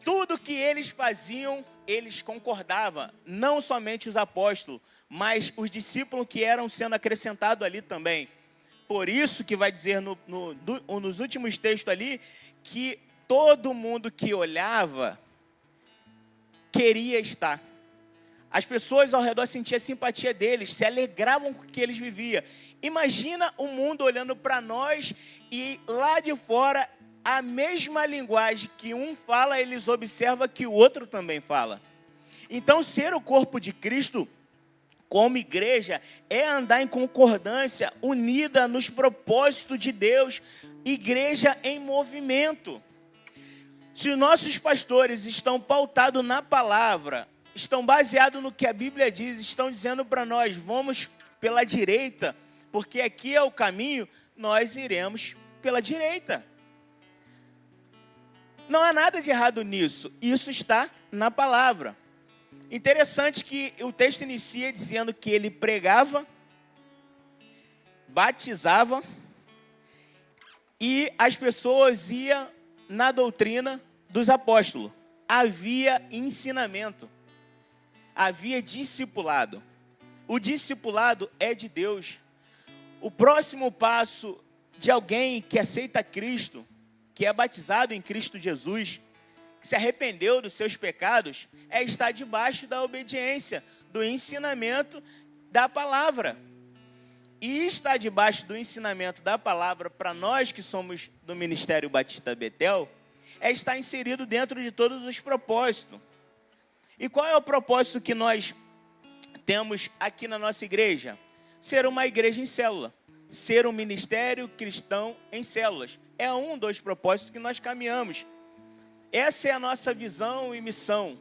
Tudo que eles faziam, eles concordavam. Não somente os apóstolos, mas os discípulos que eram sendo acrescentados ali também. Por isso que vai dizer nos últimos textos ali, que todo mundo que olhava queria estar. As pessoas ao redor sentiam a simpatia deles, se alegravam com o que eles viviam. Imagina o mundo olhando para nós e lá de fora, a mesma linguagem que um fala, eles observam que o outro também fala. Então, ser o corpo de Cristo como igreja é andar em concordância, unida nos propósitos de Deus, igreja em movimento. Se os nossos pastores estão pautados na palavra, estão baseados no que a Bíblia diz, estão dizendo para nós, vamos pela direita, porque aqui é o caminho, nós iremos pela direita. Não há nada de errado nisso, isso está na palavra. Interessante que o texto inicia dizendo que ele pregava, batizava, e as pessoas iam na doutrina dos apóstolos. Havia ensinamento, havia discipulado. O discipulado é de Deus. O próximo passo de alguém que aceita Cristo, que é batizado em Cristo Jesus, que se arrependeu dos seus pecados, é estar debaixo da obediência, do ensinamento da palavra. E estar debaixo do ensinamento da palavra, para nós que somos do Ministério Batista Betel, é estar inserido dentro de todos os propósitos. E qual é o propósito que nós temos aqui na nossa igreja? Ser uma igreja em célula, ser um ministério cristão em células. É um dos propósitos que nós caminhamos. Essa é a nossa visão e missão.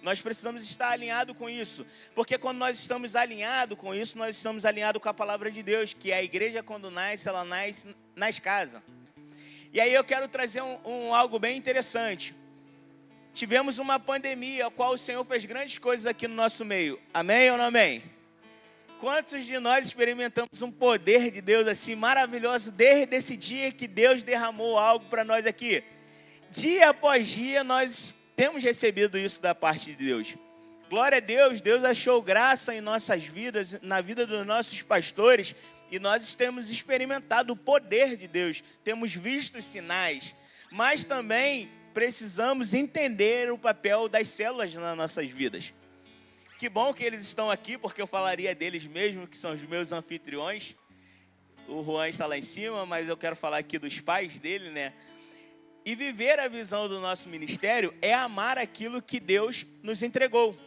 Nós precisamos estar alinhados com isso, porque quando nós estamos alinhados com isso, nós estamos alinhados com a palavra de Deus, que a igreja quando nasce, ela nasce nas casas. E aí eu quero trazer algo bem interessante. Tivemos uma pandemia, a qual o Senhor fez grandes coisas aqui no nosso meio. Amém ou não amém? Quantos de nós experimentamos um poder de Deus assim maravilhoso desde esse dia que Deus derramou algo para nós aqui? Dia após dia nós temos recebido isso da parte de Deus. Glória a Deus, Deus achou graça em nossas vidas, na vida dos nossos pastores, e nós temos experimentado o poder de Deus, temos visto os sinais, mas também precisamos entender o papel das células nas nossas vidas. Que bom que eles estão aqui, porque eu falaria deles mesmo, que são os meus anfitriões. O Juan está lá em cima, mas eu quero falar aqui dos pais dele, né? E viver a visão do nosso ministério é amar aquilo que Deus nos entregou.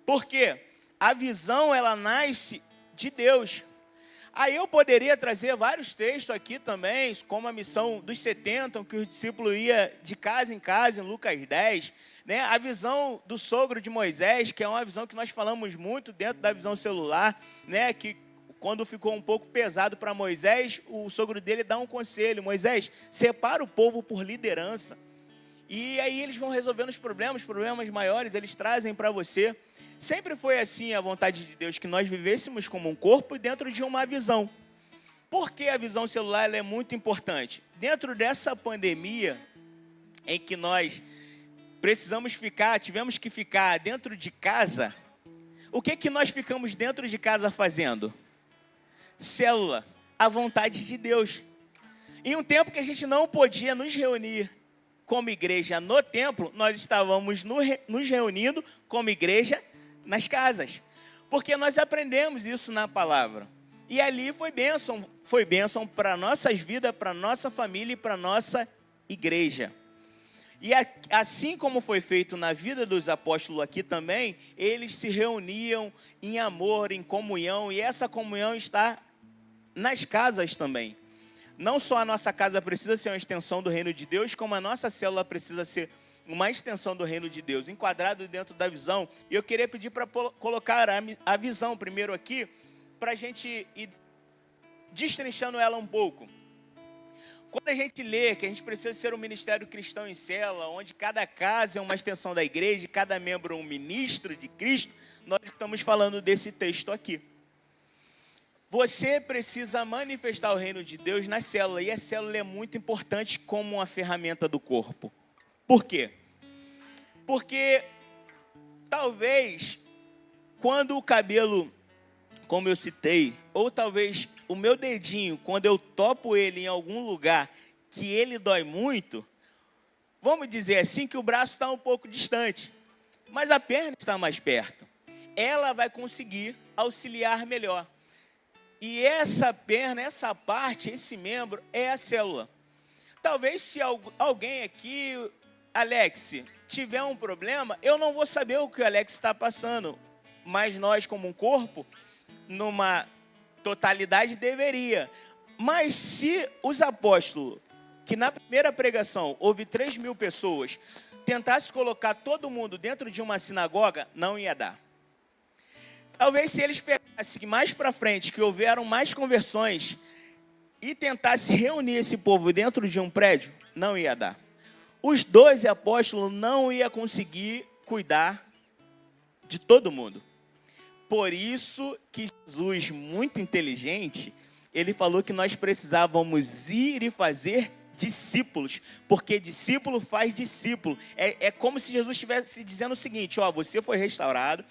Por quê? A visão, ela nasce de Deus. Aí eu poderia trazer vários textos aqui também, como a missão dos 70, que o discípulo ia de casa em casa, em Lucas 10, né? A visão do sogro de Moisés, que é uma visão que nós falamos muito dentro da visão celular, né? Que quando ficou um pouco pesado para Moisés, o sogro dele dá um conselho: Moisés, separa o povo por liderança. E aí eles vão resolvendo os problemas maiores, eles trazem para você. Sempre foi assim a vontade de Deus, que nós vivêssemos como um corpo dentro de uma visão. Por que a visão celular ela é muito importante? Dentro dessa pandemia, em que nós tivemos que ficar dentro de casa, o que nós ficamos dentro de casa fazendo? Célula, a vontade de Deus. Em um tempo que a gente não podia nos reunir como igreja no templo, nós estávamos nos reunindo como igreja nas casas, porque nós aprendemos isso na palavra. E ali foi bênção para nossas vidas, para nossa família e para nossa igreja. E assim como foi feito na vida dos apóstolos aqui também, eles se reuniam em amor, em comunhão, e essa comunhão está nas casas também. Não só a nossa casa precisa ser uma extensão do reino de Deus, como a nossa célula precisa ser uma extensão do reino de Deus, enquadrado dentro da visão. E eu queria pedir para colocar a visão primeiro aqui, para a gente ir destrinchando ela um pouco. Quando a gente lê que a gente precisa ser um ministério cristão em célula, onde cada casa é uma extensão da igreja, cada membro é um ministro de Cristo, nós estamos falando desse texto aqui. Você precisa manifestar o reino de Deus na célula, e a célula é muito importante como uma ferramenta do corpo. Por quê? Porque talvez, quando o cabelo, como eu citei, ou talvez o meu dedinho, quando eu topo ele em algum lugar que ele dói muito, vamos dizer assim que o braço está um pouco distante, mas a perna está mais perto. Ela vai conseguir auxiliar melhor. E essa perna, essa parte, esse membro é a célula. Talvez se alguém aqui, Alex, tiver um problema, eu não vou saber o que o Alex está passando, mas nós como um corpo, numa totalidade, deveria. Mas se os apóstolos, que na primeira pregação houve 3.000 pessoas, tentassem colocar todo mundo dentro de uma sinagoga, não ia dar. Talvez se eles pegassem mais para frente, que houveram mais conversões, e tentassem reunir esse povo dentro de um prédio, não ia dar. Os 12 apóstolos não iam conseguir cuidar de todo mundo. Por isso que Jesus, muito inteligente, ele falou que nós precisávamos ir e fazer discípulos, porque discípulo faz discípulo. É como se Jesus estivesse dizendo o seguinte: ó, você foi restaurado,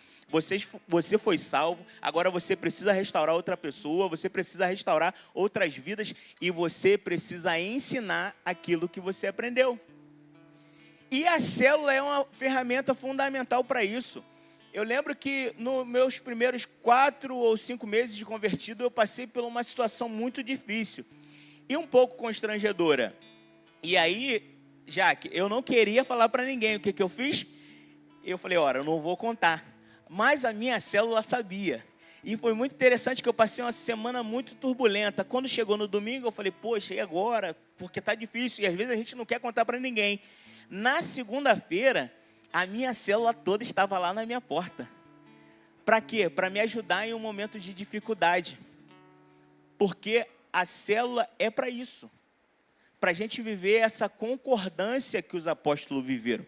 você foi salvo, agora você precisa restaurar outra pessoa, você precisa restaurar outras vidas e você precisa ensinar aquilo que você aprendeu. E a célula é uma ferramenta fundamental para isso. Eu lembro que nos meus primeiros 4 ou 5 meses de convertido, eu passei por uma situação muito difícil e um pouco constrangedora. E aí, Jaque, eu não queria falar para ninguém o que eu fiz. Eu falei, ora, eu não vou contar. Mas a minha célula sabia. E foi muito interessante que eu passei uma semana muito turbulenta. Quando chegou no domingo, eu falei, poxa, e agora? Porque está difícil. E às vezes a gente não quer contar para ninguém. Na segunda-feira, a minha célula toda estava lá na minha porta. Para quê? Para me ajudar em um momento de dificuldade. Porque a célula é para isso. Para a gente viver essa concordância que os apóstolos viveram.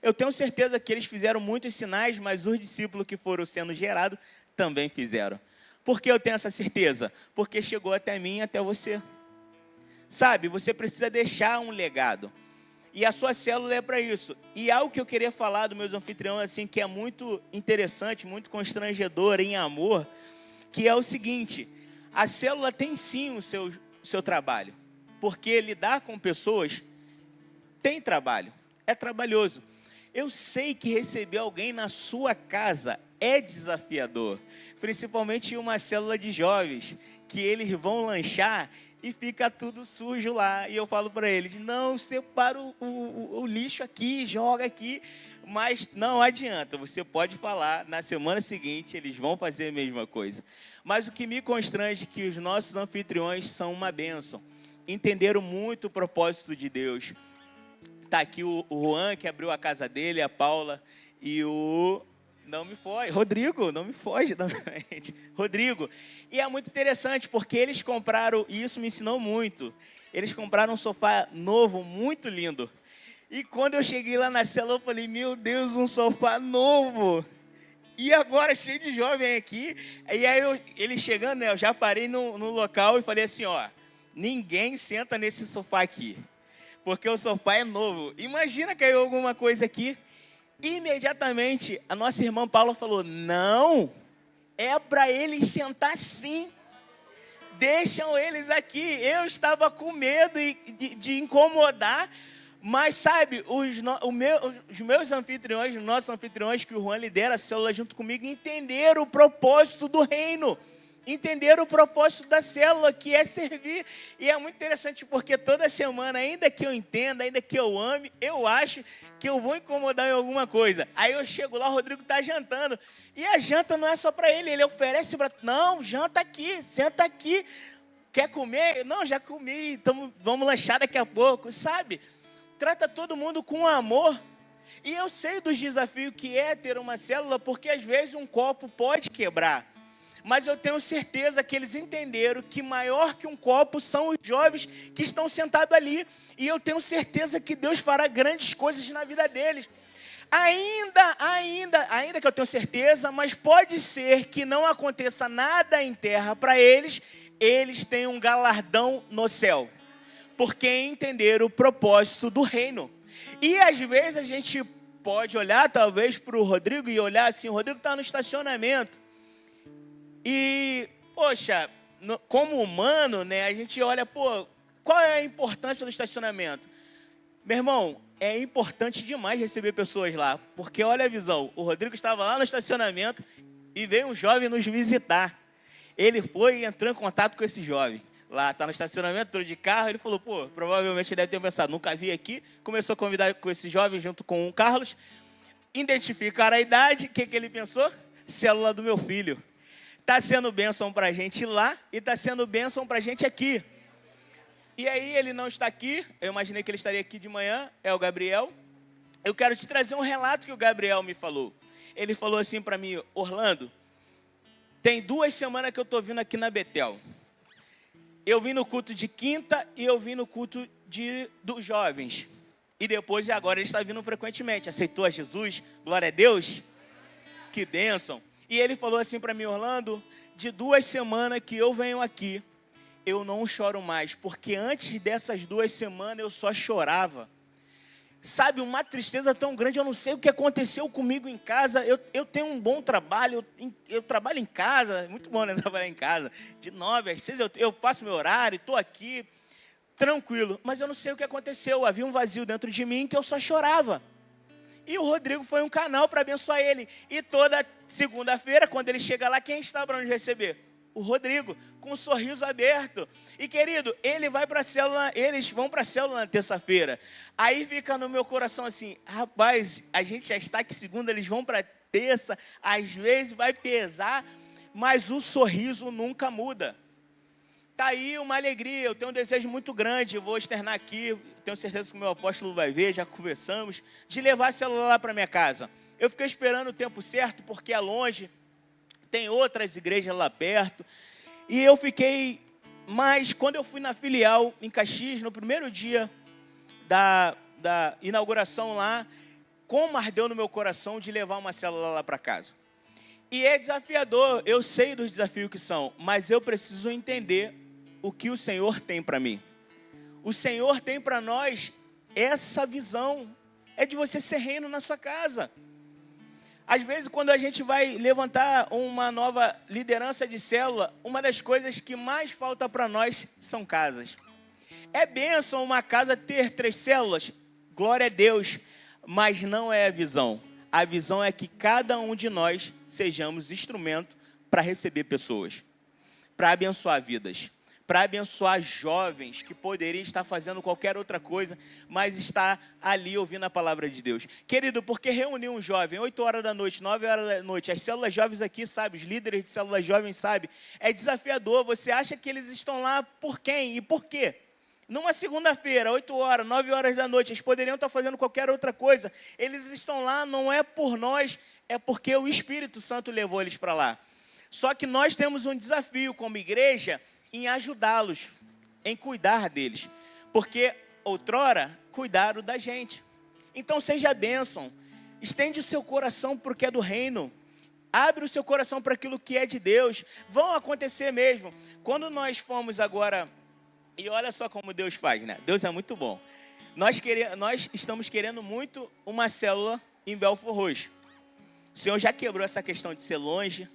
Eu tenho certeza que eles fizeram muitos sinais, mas os discípulos que foram sendo gerados também fizeram. Por que eu tenho essa certeza? Porque chegou até mim e até você. Sabe, você precisa deixar um legado. E a sua célula é para isso. E algo que eu queria falar dos meus anfitriões, assim, que é muito interessante, muito constrangedor em amor, que é o seguinte: a célula tem sim o seu trabalho. Porque lidar com pessoas tem trabalho, é trabalhoso. Eu sei que receber alguém na sua casa é desafiador, principalmente em uma célula de jovens, que eles vão lanchar e fica tudo sujo lá. E eu falo para eles, não, separa o lixo aqui, joga aqui. Mas não adianta, você pode falar, na semana seguinte eles vão fazer a mesma coisa. Mas o que me constrange é que os nossos anfitriões são uma bênção. Entenderam muito o propósito de Deus. Está aqui o Juan, que abriu a casa dele, a Paula, e o... Não me foge, Rodrigo, não me foge da mente. Rodrigo. E é muito interessante, porque eles compraram, e isso me ensinou muito, eles compraram um sofá novo, muito lindo. E quando eu cheguei lá na célula, eu falei, meu Deus, um sofá novo. E agora, cheio de jovem aqui. E aí, ele chegando, né, eu já parei no local e falei assim, ó, ninguém senta nesse sofá aqui, porque o sofá é novo. Imagina caiu alguma coisa aqui. Imediatamente, a nossa irmã Paula falou, não, é para eles sentar sim. Deixam eles aqui. Eu estava com medo de incomodar, mas sabe, os meus anfitriões, os nossos anfitriões, que o Juan lidera a célula junto comigo, entenderam o propósito do reino. Entenderam o propósito da célula, que é servir. E é muito interessante, porque toda semana, ainda que eu entenda, ainda que eu ame, eu acho que eu vou incomodar em alguma coisa. Aí eu chego lá, o Rodrigo está jantando. E a janta não é só para ele, ele oferece para... Não, janta aqui, senta aqui. Quer comer? Não, já comi, vamos lanchar daqui a pouco, sabe? Trata todo mundo com amor. E eu sei dos desafios que é ter uma célula, porque às vezes um copo pode quebrar. Mas eu tenho certeza que eles entenderam que maior que um copo são os jovens que estão sentados ali. E eu tenho certeza que Deus fará grandes coisas na vida deles. Ainda que eu tenho certeza, mas pode ser que não aconteça nada em terra para eles, eles têm um galardão no céu, porque entenderam o propósito do reino. E às vezes a gente pode olhar talvez para o Rodrigo e olhar assim, o Rodrigo está no estacionamento. E, poxa, como humano, né, a gente olha, pô, qual é a importância do estacionamento? Meu irmão, é importante demais receber pessoas lá, porque olha a visão, o Rodrigo estava lá no estacionamento e veio um jovem nos visitar. Ele foi e entrou em contato com esse jovem. Lá, está no estacionamento, entrou de carro, ele falou, pô, provavelmente ele deve ter pensado, nunca vi aqui, começou a convidar com esse jovem junto com o Carlos, identificaram a idade, o que ele pensou? Célula do meu filho. Está sendo bênção para a gente lá e está sendo bênção para a gente aqui. E aí ele não está aqui, eu imaginei que ele estaria aqui de manhã, é o Gabriel. Eu quero te trazer um relato que o Gabriel me falou. Ele falou assim para mim, Orlando, tem 2 semanas que eu estou vindo aqui na Betel. Eu vim no culto de quinta e eu vim no culto dos jovens. E depois, agora, ele está vindo frequentemente. Aceitou a Jesus, glória a Deus. Que bênção. E ele falou assim para mim, Orlando, de 2 semanas que eu venho aqui, eu não choro mais, porque antes dessas 2 semanas eu só chorava. Sabe, uma tristeza tão grande, eu não sei o que aconteceu comigo em casa. Eu tenho um bom trabalho, eu trabalho em casa, muito bom, né, trabalhar em casa. De 9 às 6 eu faço meu horário, estou aqui, tranquilo. Mas eu não sei o que aconteceu, havia um vazio dentro de mim que eu só chorava. E o Rodrigo foi um canal para abençoar ele. E toda segunda-feira, quando ele chega lá, quem está para nos receber? O Rodrigo, com um sorriso aberto. E, querido, eles vão para a célula na terça-feira. Aí fica no meu coração assim, rapaz, a gente já está aqui segunda, eles vão para terça, às vezes vai pesar, mas o sorriso nunca muda. Está aí uma alegria, eu tenho um desejo muito grande, eu vou externar aqui, tenho certeza que o meu apóstolo vai ver, já conversamos, de levar a célula lá para minha casa. Eu fiquei esperando o tempo certo, porque é longe, tem outras igrejas lá perto, e eu fiquei, mas quando eu fui na filial em Caxias, no primeiro dia da inauguração lá, como ardeu no meu coração de levar uma célula lá para casa. E é desafiador, eu sei dos desafios que são, mas eu preciso entender o que o Senhor tem para mim. O Senhor tem para nós essa visão, é de você ser reino na sua casa. Às vezes, quando a gente vai levantar uma nova liderança de célula, uma das coisas que mais falta para nós são casas. É bênção uma casa ter 3 células? Glória a Deus, mas não é a visão. A visão é que cada um de nós sejamos instrumento para receber pessoas, para abençoar vidas, para abençoar jovens que poderiam estar fazendo qualquer outra coisa, mas está ali ouvindo a palavra de Deus. Querido, porque reunir um jovem 8 horas da noite, 9 horas da noite, as células jovens aqui, sabe, os líderes de células jovens, sabe, é desafiador. Você acha que eles estão lá por quem e por quê? Numa segunda-feira, 8 horas, 9 horas da noite, eles poderiam estar fazendo qualquer outra coisa. Eles estão lá, não é por nós, é porque o Espírito Santo levou eles para lá. Só que nós temos um desafio como igreja em ajudá-los, em cuidar deles. Porque outrora cuidaram da gente. Então seja bênção, estende o seu coração para o que é do reino. Abre o seu coração para aquilo que é de Deus. Vão acontecer mesmo. Quando nós fomos agora... E olha só como Deus faz, né? Deus é muito bom. Nós estamos querendo muito uma célula em Belford Roxo. O Senhor já quebrou essa questão de ser longe.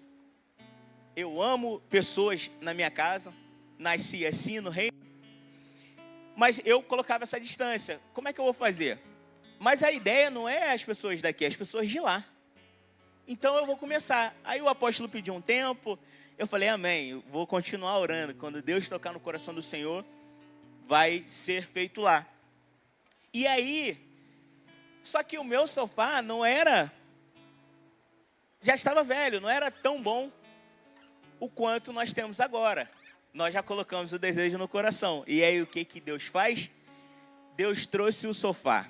Eu amo pessoas na minha casa. Nasci assim no reino. Mas eu colocava essa distância. Como é que eu vou fazer? Mas a ideia não é as pessoas daqui, é as pessoas de lá. Então eu vou começar. Aí o apóstolo pediu um tempo. Eu falei, amém, eu vou continuar orando. Quando Deus tocar no coração do Senhor, vai ser feito lá. E aí, só que o meu sofá não era, já estava velho, não era tão bom o quanto nós temos agora. Nós já colocamos o desejo no coração. E aí o que Deus faz? Deus trouxe o sofá.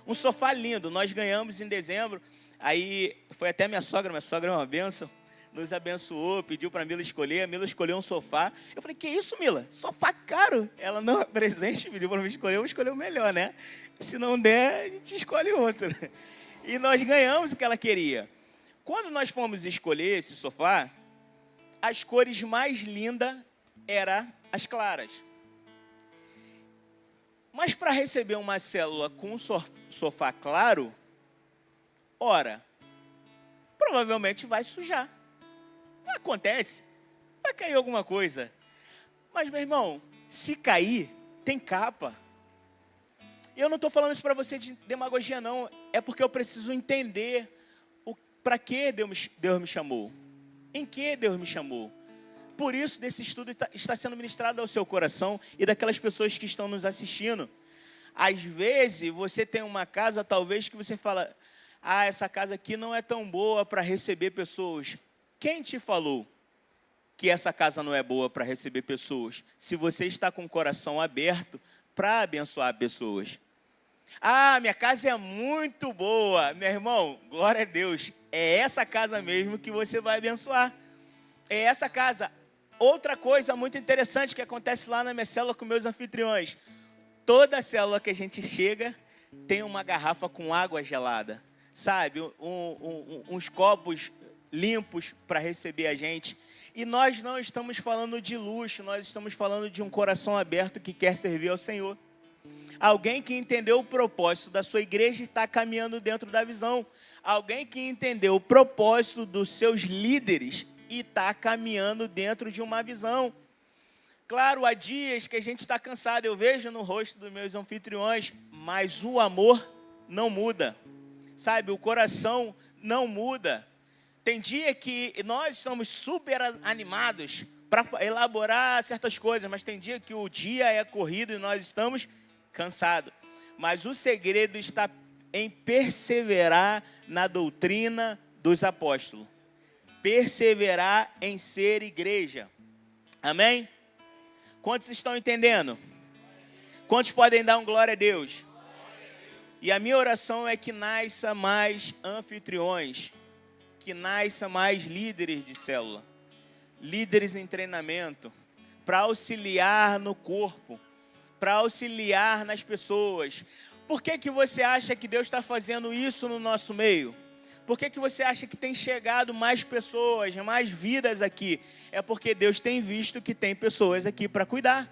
Um sofá lindo, nós ganhamos em dezembro. Aí foi até minha sogra é uma bênção. nos abençoou, pediu para a Mila escolher. A Mila escolheu um sofá. Eu falei, que isso, Mila? Sofá caro. Ela, não, é presente, pediu para mim escolher. Eu vou escolher o melhor, né? Se não der, a gente escolhe outro. E nós ganhamos o que ela queria. Quando nós fomos escolher esse sofá, as cores mais lindas eram as claras. Mas para receber uma célula com um sofá claro, ora, provavelmente vai sujar. Acontece, vai cair alguma coisa. Mas, meu irmão, se cair, tem capa. Eu não estou falando isso para você de demagogia, não. É porque eu preciso entender para que Deus me chamou. Em que Deus me chamou. Por isso, desse estudo está sendo ministrado ao seu coração e daquelas pessoas que estão nos assistindo. Às vezes, você tem uma casa, talvez, que você fala, essa casa aqui não é tão boa para receber pessoas. Quem te falou que essa casa não é boa para receber pessoas? Se você está com o coração aberto para abençoar pessoas. Minha casa é muito boa. Meu irmão, glória a Deus. É essa casa mesmo que você vai abençoar. É essa casa. Outra coisa muito interessante que acontece lá na minha célula com meus anfitriões. Toda célula que a gente chega tem uma garrafa com água gelada. Sabe? Uns copos limpos para receber a gente. E nós não estamos falando de luxo, nós estamos falando de um coração aberto que quer servir ao Senhor. Alguém que entendeu o propósito da sua igreja está caminhando dentro da visão. Alguém que entendeu o propósito dos seus líderes e está caminhando dentro de uma visão. Claro, há dias que a gente está cansado, eu vejo no rosto dos meus anfitriões, mas o amor não muda. Sabe, o coração não muda. Tem dia que nós somos super animados para elaborar certas coisas, mas tem dia que o dia é corrido e nós estamos cansados. Mas o segredo está em perseverar na doutrina dos apóstolos. Perseverar em ser igreja. Amém? Quantos estão entendendo? Quantos podem dar um glória a Deus? E a minha oração é que nasça mais anfitriões, que nasça mais líderes de célula, líderes em treinamento, para auxiliar no corpo, para auxiliar nas pessoas. Por que você acha que Deus está fazendo isso no nosso meio? Por que você acha que tem chegado mais pessoas, mais vidas aqui? É porque Deus tem visto que tem pessoas aqui para cuidar.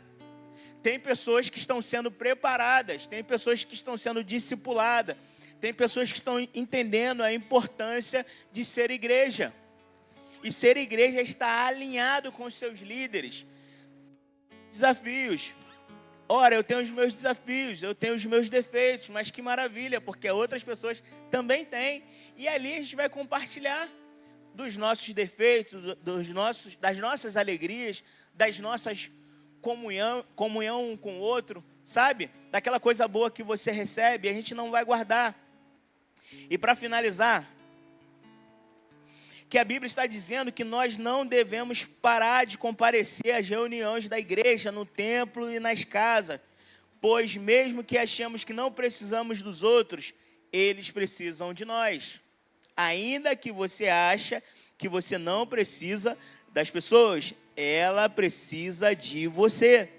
Tem pessoas que estão sendo preparadas, tem pessoas que estão sendo discipuladas, tem pessoas que estão entendendo a importância de ser igreja. E ser igreja está alinhado com os seus líderes. Desafios. Ora, eu tenho os meus desafios, eu tenho os meus defeitos, mas que maravilha, porque outras pessoas também têm. E ali a gente vai compartilhar dos nossos defeitos, das nossas alegrias, das nossas comunhão um com o outro, sabe? Daquela coisa boa que você recebe, a gente não vai guardar. E para finalizar, que a Bíblia está dizendo que nós não devemos parar de comparecer às reuniões da igreja, no templo e nas casas, pois mesmo que achemos que não precisamos dos outros, eles precisam de nós. Ainda que você acha que você não precisa das pessoas, ela precisa de você.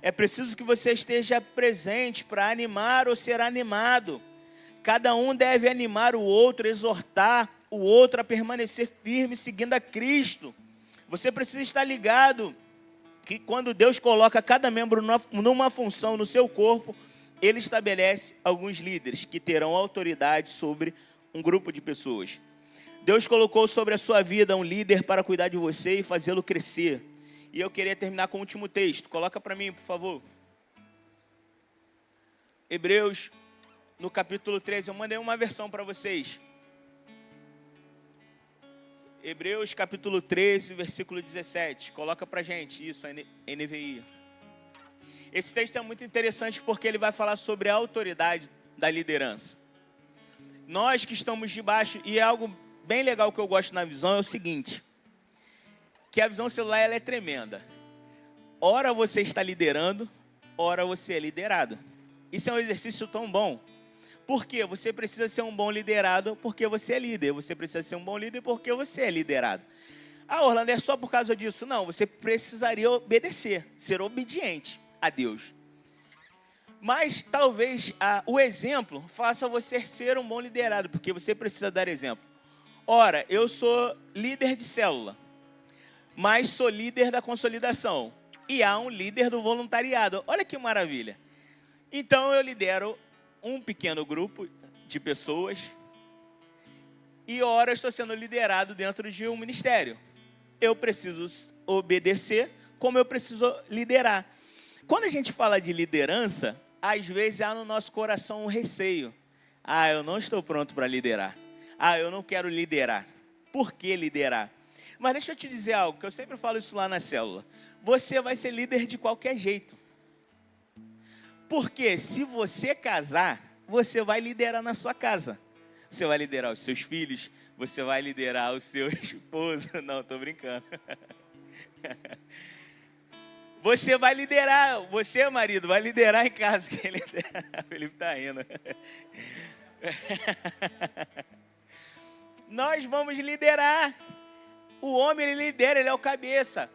É preciso que você esteja presente para animar ou ser animado. Cada um deve animar o outro, exortar o outro a permanecer firme, seguindo a Cristo. Você precisa estar ligado que quando Deus coloca cada membro numa função no seu corpo, Ele estabelece alguns líderes que terão autoridade sobre um grupo de pessoas. Deus colocou sobre a sua vida um líder para cuidar de você e fazê-lo crescer. E eu queria terminar com o último texto. Coloca para mim, por favor. Hebreus, no capítulo 13. Eu mandei uma versão para vocês. Hebreus, capítulo 13, versículo 17. Coloca para a gente isso, a NVI. Esse texto é muito interessante porque ele vai falar sobre a autoridade da liderança. Nós que estamos debaixo, e é algo bem legal que eu gosto na visão, é o seguinte, que a visão celular ela é tremenda. Ora você está liderando, ora você é liderado. Isso é um exercício tão bom, Por quê? Você precisa ser um bom liderado porque você é líder. Você precisa ser um bom líder porque você é liderado. Ah, Orlando, é só por causa disso? Não, você precisaria obedecer, ser obediente a Deus. Mas talvez o exemplo faça você ser um bom liderado, porque você precisa dar exemplo. Ora, eu sou líder de célula, mas sou líder da consolidação. E há um líder do voluntariado. Olha que maravilha. Então eu lidero um pequeno grupo de pessoas e ora eu estou sendo liderado dentro de um ministério. Eu preciso obedecer como eu preciso liderar. Quando a gente fala de liderança, às vezes há no nosso coração um receio. Ah, eu não estou pronto para liderar. Ah, eu não quero liderar. Por que liderar? Mas deixa eu te dizer algo, que eu sempre falo isso lá na célula. Você vai ser líder de qualquer jeito. Porque se você casar, você vai liderar na sua casa. Você vai liderar os seus filhos, você vai liderar o seu esposo. Não, estou brincando. Você vai liderar, você, marido, vai liderar em casa. O Felipe está indo. Nós vamos liderar. O homem, ele lidera, ele é o cabeça.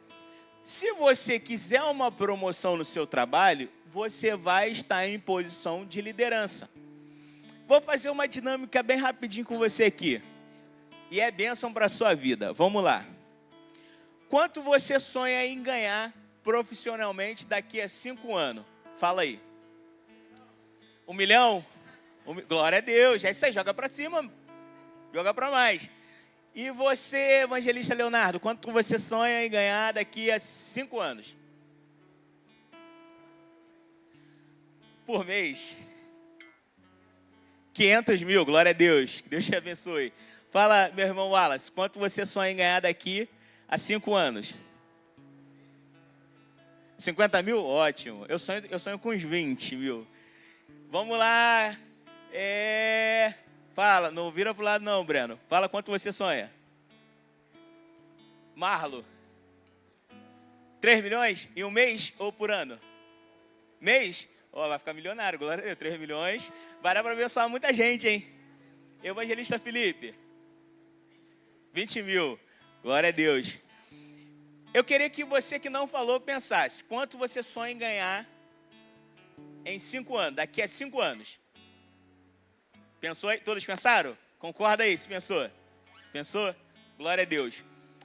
Se você quiser uma promoção no seu trabalho, você vai estar em posição de liderança. Vou fazer uma dinâmica bem rapidinho com você aqui. E é bênção para a sua vida. Vamos lá. Quanto você sonha em ganhar profissionalmente daqui a 5 anos? Fala aí. 1 milhão? Glória a Deus. É isso aí, joga para cima. Joga para mais. E você, evangelista Leonardo, quanto você sonha em ganhar daqui a 5 anos? Por mês? 500 mil, glória a Deus. Que Deus te abençoe. Fala, meu irmão Wallace, quanto você sonha em ganhar daqui a 5 anos? 50 mil? Ótimo. Eu sonho com uns 20 mil. Vamos lá. Fala, não vira pro lado não, Breno. Fala quanto você sonha. Marlo. 3 milhões em um mês ou por ano? Mês? Vai ficar milionário, glória a Deus. 3 milhões. Vai dar para abençoar muita gente, hein? Evangelista Felipe. 20 mil. Glória a Deus. Eu queria que você que não falou pensasse. Quanto você sonha em ganhar em 5 anos? Daqui a 5 anos. Pensou aí? Todos pensaram? Concorda aí se pensou? Pensou? Glória a Deus.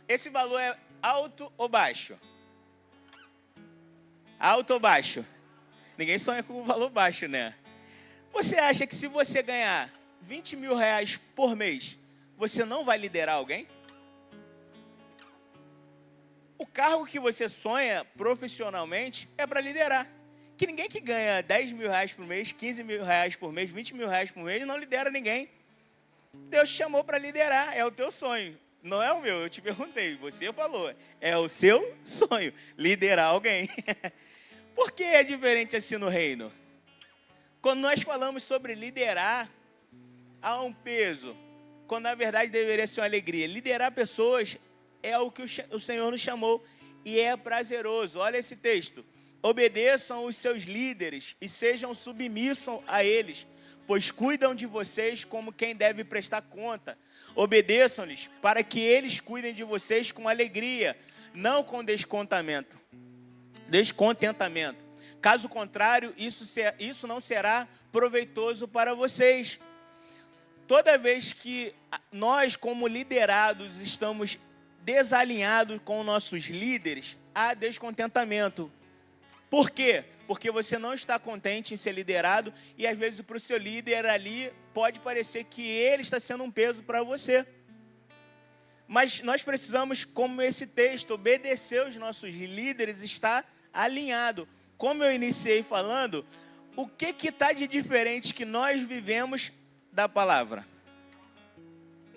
Esse valor é alto ou baixo? Alto ou baixo? Ninguém sonha com um valor baixo, né? Você acha que se você ganhar 20 mil reais por mês, você não vai liderar alguém? O cargo que você sonha profissionalmente é para liderar. Que ninguém que ganha 10 mil reais por mês, 15 mil reais por mês, 20 mil reais por mês, não lidera ninguém. Deus te chamou para liderar, é o teu sonho. Não é o meu, eu te perguntei, você falou. É o seu sonho, liderar alguém. Por que é diferente assim no reino? Quando nós falamos sobre liderar, há um peso, quando na verdade deveria ser uma alegria. Liderar pessoas é o que o Senhor nos chamou e é prazeroso. Olha esse texto. Obedeçam os seus líderes e sejam submissos a eles, pois cuidam de vocês como quem deve prestar conta. Obedeçam-lhes para que eles cuidem de vocês com alegria, não com descontentamento. Caso contrário, isso não será proveitoso para vocês. Toda vez que nós, como liderados, estamos desalinhados com nossos líderes, há descontentamento. Por quê? Porque você não está contente em ser liderado e às vezes para o seu líder ali pode parecer que ele está sendo um peso para você. Mas nós precisamos, como esse texto, obedecer os nossos líderes, está alinhado. Como eu iniciei falando, o que está de diferente que nós vivemos da palavra?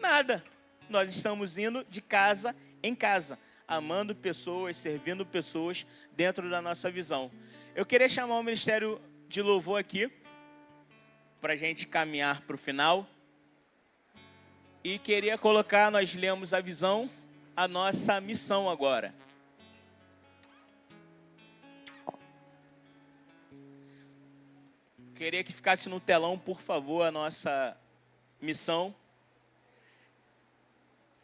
Nada. Nós estamos indo de casa em casa, amando pessoas, servindo pessoas dentro da nossa visão. Eu queria chamar o Ministério de Louvor aqui, para a gente caminhar para o final. E queria colocar, nós lemos a visão, a nossa missão agora. Queria que ficasse no telão, por favor, a nossa missão.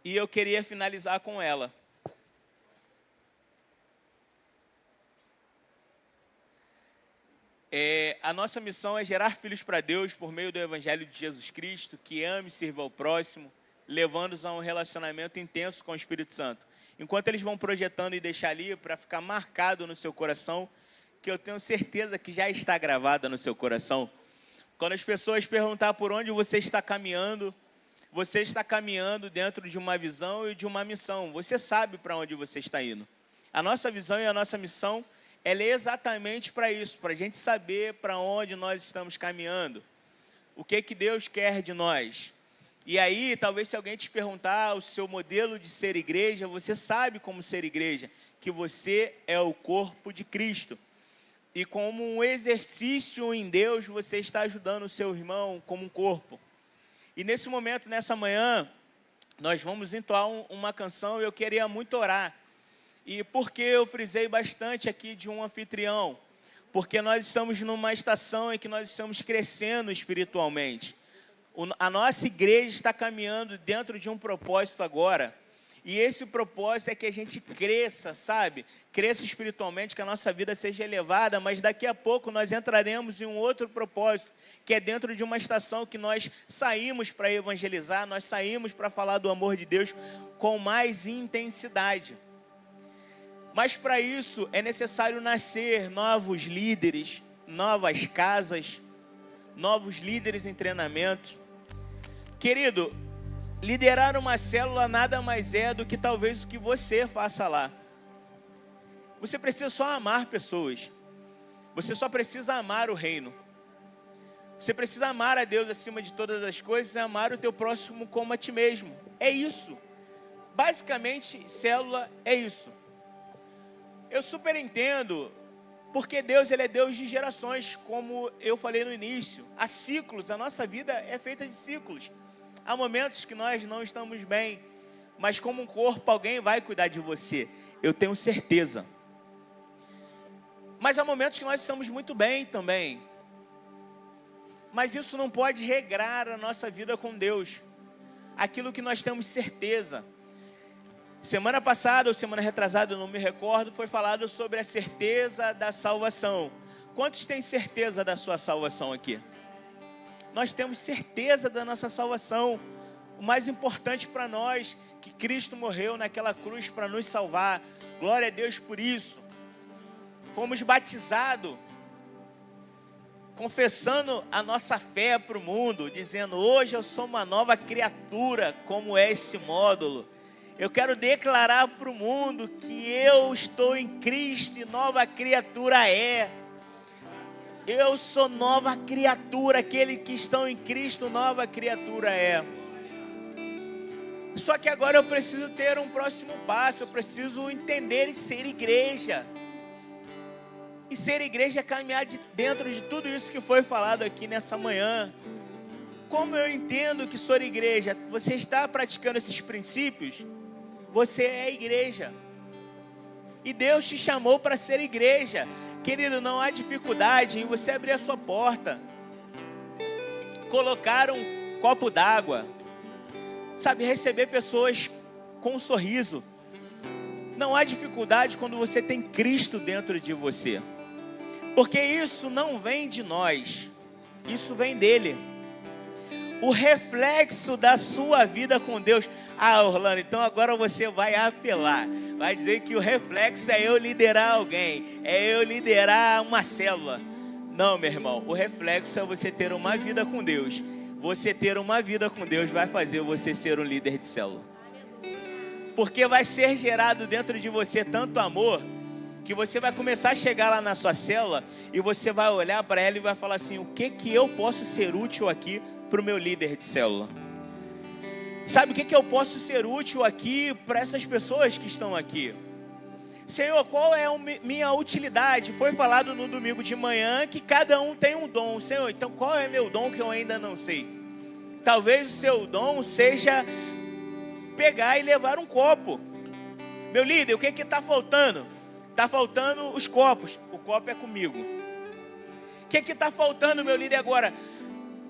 E eu queria finalizar com ela. A nossa missão é gerar filhos para Deus por meio do Evangelho de Jesus Cristo, que ame e sirva ao próximo, levando-os a um relacionamento intenso com o Espírito Santo. Enquanto eles vão projetando e deixar ali para ficar marcado no seu coração, que eu tenho certeza que já está gravada no seu coração. Quando as pessoas perguntar por onde você está caminhando dentro de uma visão e de uma missão. Você sabe para onde você está indo. A nossa visão e a nossa missão, ela é exatamente para isso, para a gente saber para onde nós estamos caminhando. O que Deus quer de nós. E aí, talvez se alguém te perguntar o seu modelo de ser igreja, você sabe como ser igreja, que você é o corpo de Cristo. E como um exercício em Deus, você está ajudando o seu irmão como um corpo. E nesse momento, nessa manhã, nós vamos entoar uma canção e eu queria muito orar. E por que eu frisei bastante aqui de um anfitrião? Porque nós estamos numa estação em que nós estamos crescendo espiritualmente. A nossa igreja está caminhando dentro de um propósito agora. E esse propósito é que a gente cresça, sabe? Cresça espiritualmente, que a nossa vida seja elevada, mas daqui a pouco nós entraremos em um outro propósito, que é dentro de uma estação que nós saímos para evangelizar, nós saímos para falar do amor de Deus com mais intensidade. Mas para isso é necessário nascer novos líderes, novas casas, novos líderes em treinamento. Querido, liderar uma célula nada mais é do que talvez o que você faça lá. Você precisa só amar pessoas. Você só precisa amar o reino. Você precisa amar a Deus acima de todas as coisas e amar o teu próximo como a ti mesmo. É isso. Basicamente, célula é isso. Eu super entendo, porque Deus, Ele é Deus de gerações, como eu falei no início. Há ciclos, a nossa vida é feita de ciclos. Há momentos que nós não estamos bem, mas como um corpo, alguém vai cuidar de você. Eu tenho certeza. Mas há momentos que nós estamos muito bem também. Mas isso não pode regrar a nossa vida com Deus. Aquilo que nós temos certeza. Semana passada ou semana retrasada, eu não me recordo, foi falado sobre a certeza da salvação. Quantos têm certeza da sua salvação aqui? Nós temos certeza da nossa salvação. O mais importante para nós, que Cristo morreu naquela cruz para nos salvar. Glória a Deus por isso. Fomos batizados, confessando a nossa fé para o mundo, dizendo, hoje eu sou uma nova criatura, como é esse módulo. Eu quero declarar para o mundo que eu estou em Cristo e nova criatura é. Eu sou nova criatura, aquele que estão em Cristo, nova criatura é. Só que agora eu preciso ter um próximo passo, eu preciso entender e ser igreja. E ser igreja é caminhar dentro de tudo isso que foi falado aqui nessa manhã. Como eu entendo que sou igreja? Você está praticando esses princípios? Você é igreja. E Deus te chamou para ser igreja. Querido, não há dificuldade em você abrir a sua porta, colocar um copo d'água, sabe, receber pessoas com um sorriso. Não há dificuldade quando você tem Cristo dentro de você, porque isso não vem de nós, isso vem dele. O reflexo da sua vida com Deus. Ah, Orlando, então agora você vai apelar. Vai dizer que o reflexo é eu liderar alguém, é eu liderar uma célula. Não, meu irmão, o reflexo é você ter uma vida com Deus. Você ter uma vida com Deus vai fazer você ser um líder de célula. Porque vai ser gerado dentro de você tanto amor, que você vai começar a chegar lá na sua célula e você vai olhar para ela e vai falar assim, o que eu posso ser útil aqui para o meu líder de célula? Sabe o que eu posso ser útil aqui para essas pessoas que estão aqui? Senhor, qual é a minha utilidade? Foi falado no domingo de manhã que cada um tem um dom. Senhor, então qual é meu dom que eu ainda não sei? Talvez o seu dom seja pegar e levar um copo. Meu líder, o que está faltando? Está faltando os copos. O copo é comigo. O que está faltando, meu líder, agora?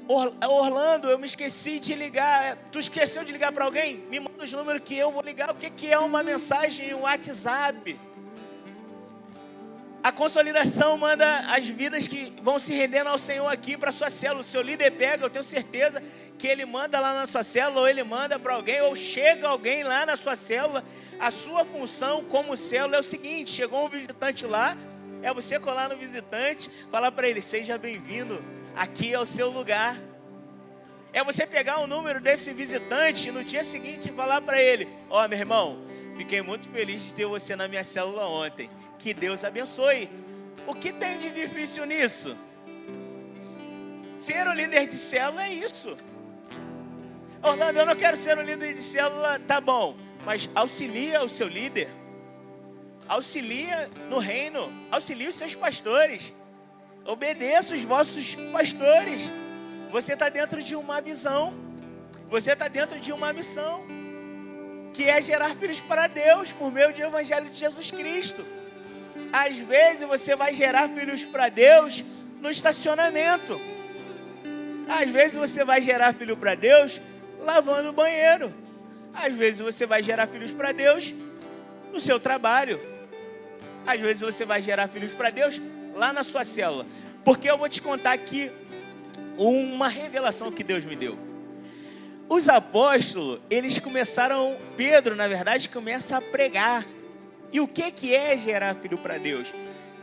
Orlando, eu me esqueci de ligar. Tu esqueceu de ligar para alguém? Me manda os números que eu vou ligar. O que é uma mensagem em WhatsApp? A consolidação manda as vidas que vão se rendendo ao Senhor aqui para a sua célula. O seu líder pega, eu tenho certeza que ele manda lá na sua célula, ou ele manda para alguém, ou chega alguém lá na sua célula. A sua função como célula é o seguinte: chegou um visitante lá, é você colar no visitante, falar para ele: seja bem-vindo, aqui é o seu lugar. É você pegar o número desse visitante e no dia seguinte falar para ele: ó, meu irmão, fiquei muito feliz de ter você na minha célula ontem. Que Deus abençoe. O que tem de difícil nisso? Ser o líder de célula é isso. Orlando, eu não quero ser um líder de célula, tá bom, mas auxilia o seu líder, auxilia no reino, auxilia os seus pastores, obedeça os vossos pastores. Você está dentro de uma visão, você está dentro de uma missão, que é gerar filhos para Deus por meio do Evangelho de Jesus Cristo. Às vezes você vai gerar filhos para Deus no estacionamento. Às vezes você vai gerar filho para Deus lavando o banheiro. Às vezes você vai gerar filhos para Deus no seu trabalho. Às vezes você vai gerar filhos para Deus lá na sua célula. Porque eu vou te contar aqui uma revelação que Deus me deu. Os apóstolos, eles começaram, Pedro, na verdade, começa a pregar. E o que é gerar filho para Deus?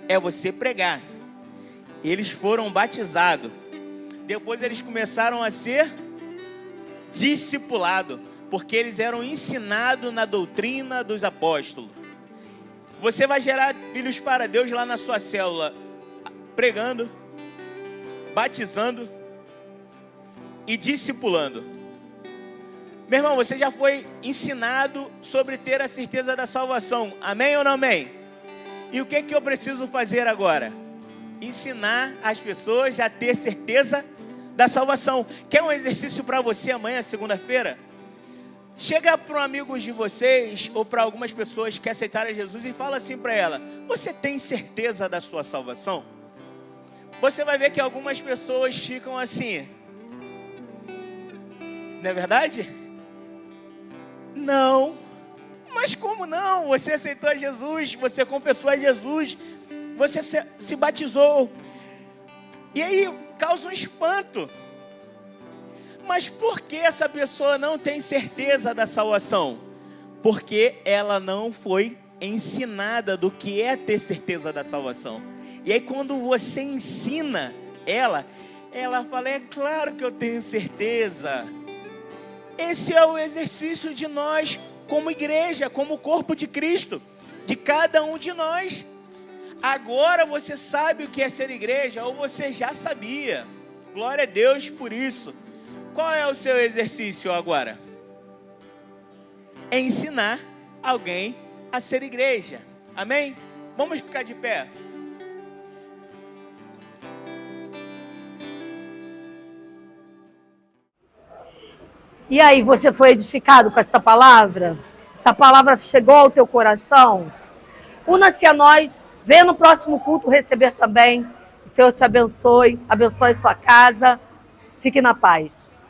É você pregar. Eles foram batizados. Depois eles começaram a ser discipulados, porque eles eram ensinados na doutrina dos apóstolos. Você vai gerar filhos para Deus lá na sua célula, pregando, batizando e discipulando. Meu irmão, você já foi ensinado sobre ter a certeza da salvação. Amém ou não amém? E o que eu preciso fazer agora? Ensinar as pessoas a ter certeza da salvação. Quer um exercício para você amanhã, segunda-feira? Chega para um amigo de vocês ou para algumas pessoas que aceitaram Jesus e fala assim para ela: você tem certeza da sua salvação? Você vai ver que algumas pessoas ficam assim. Não é verdade? Não. Mas como não? Você aceitou a Jesus, você confessou a Jesus, você se batizou. E aí causa um espanto. Mas por que essa pessoa não tem certeza da salvação? Porque ela não foi ensinada do que é ter certeza da salvação. E aí quando você ensina ela fala: é claro que eu tenho certeza. Esse é o exercício de nós como igreja, como corpo de Cristo, de cada um de nós. Agora você sabe o que é ser igreja, ou você já sabia. Glória a Deus por isso. Qual é o seu exercício agora? É ensinar alguém a ser igreja. Amém? Vamos ficar de pé. E aí, você foi edificado com esta palavra? Essa palavra chegou ao teu coração? Una-se a nós, venha no próximo culto receber também. O Senhor te abençoe, abençoe sua casa. Fique na paz.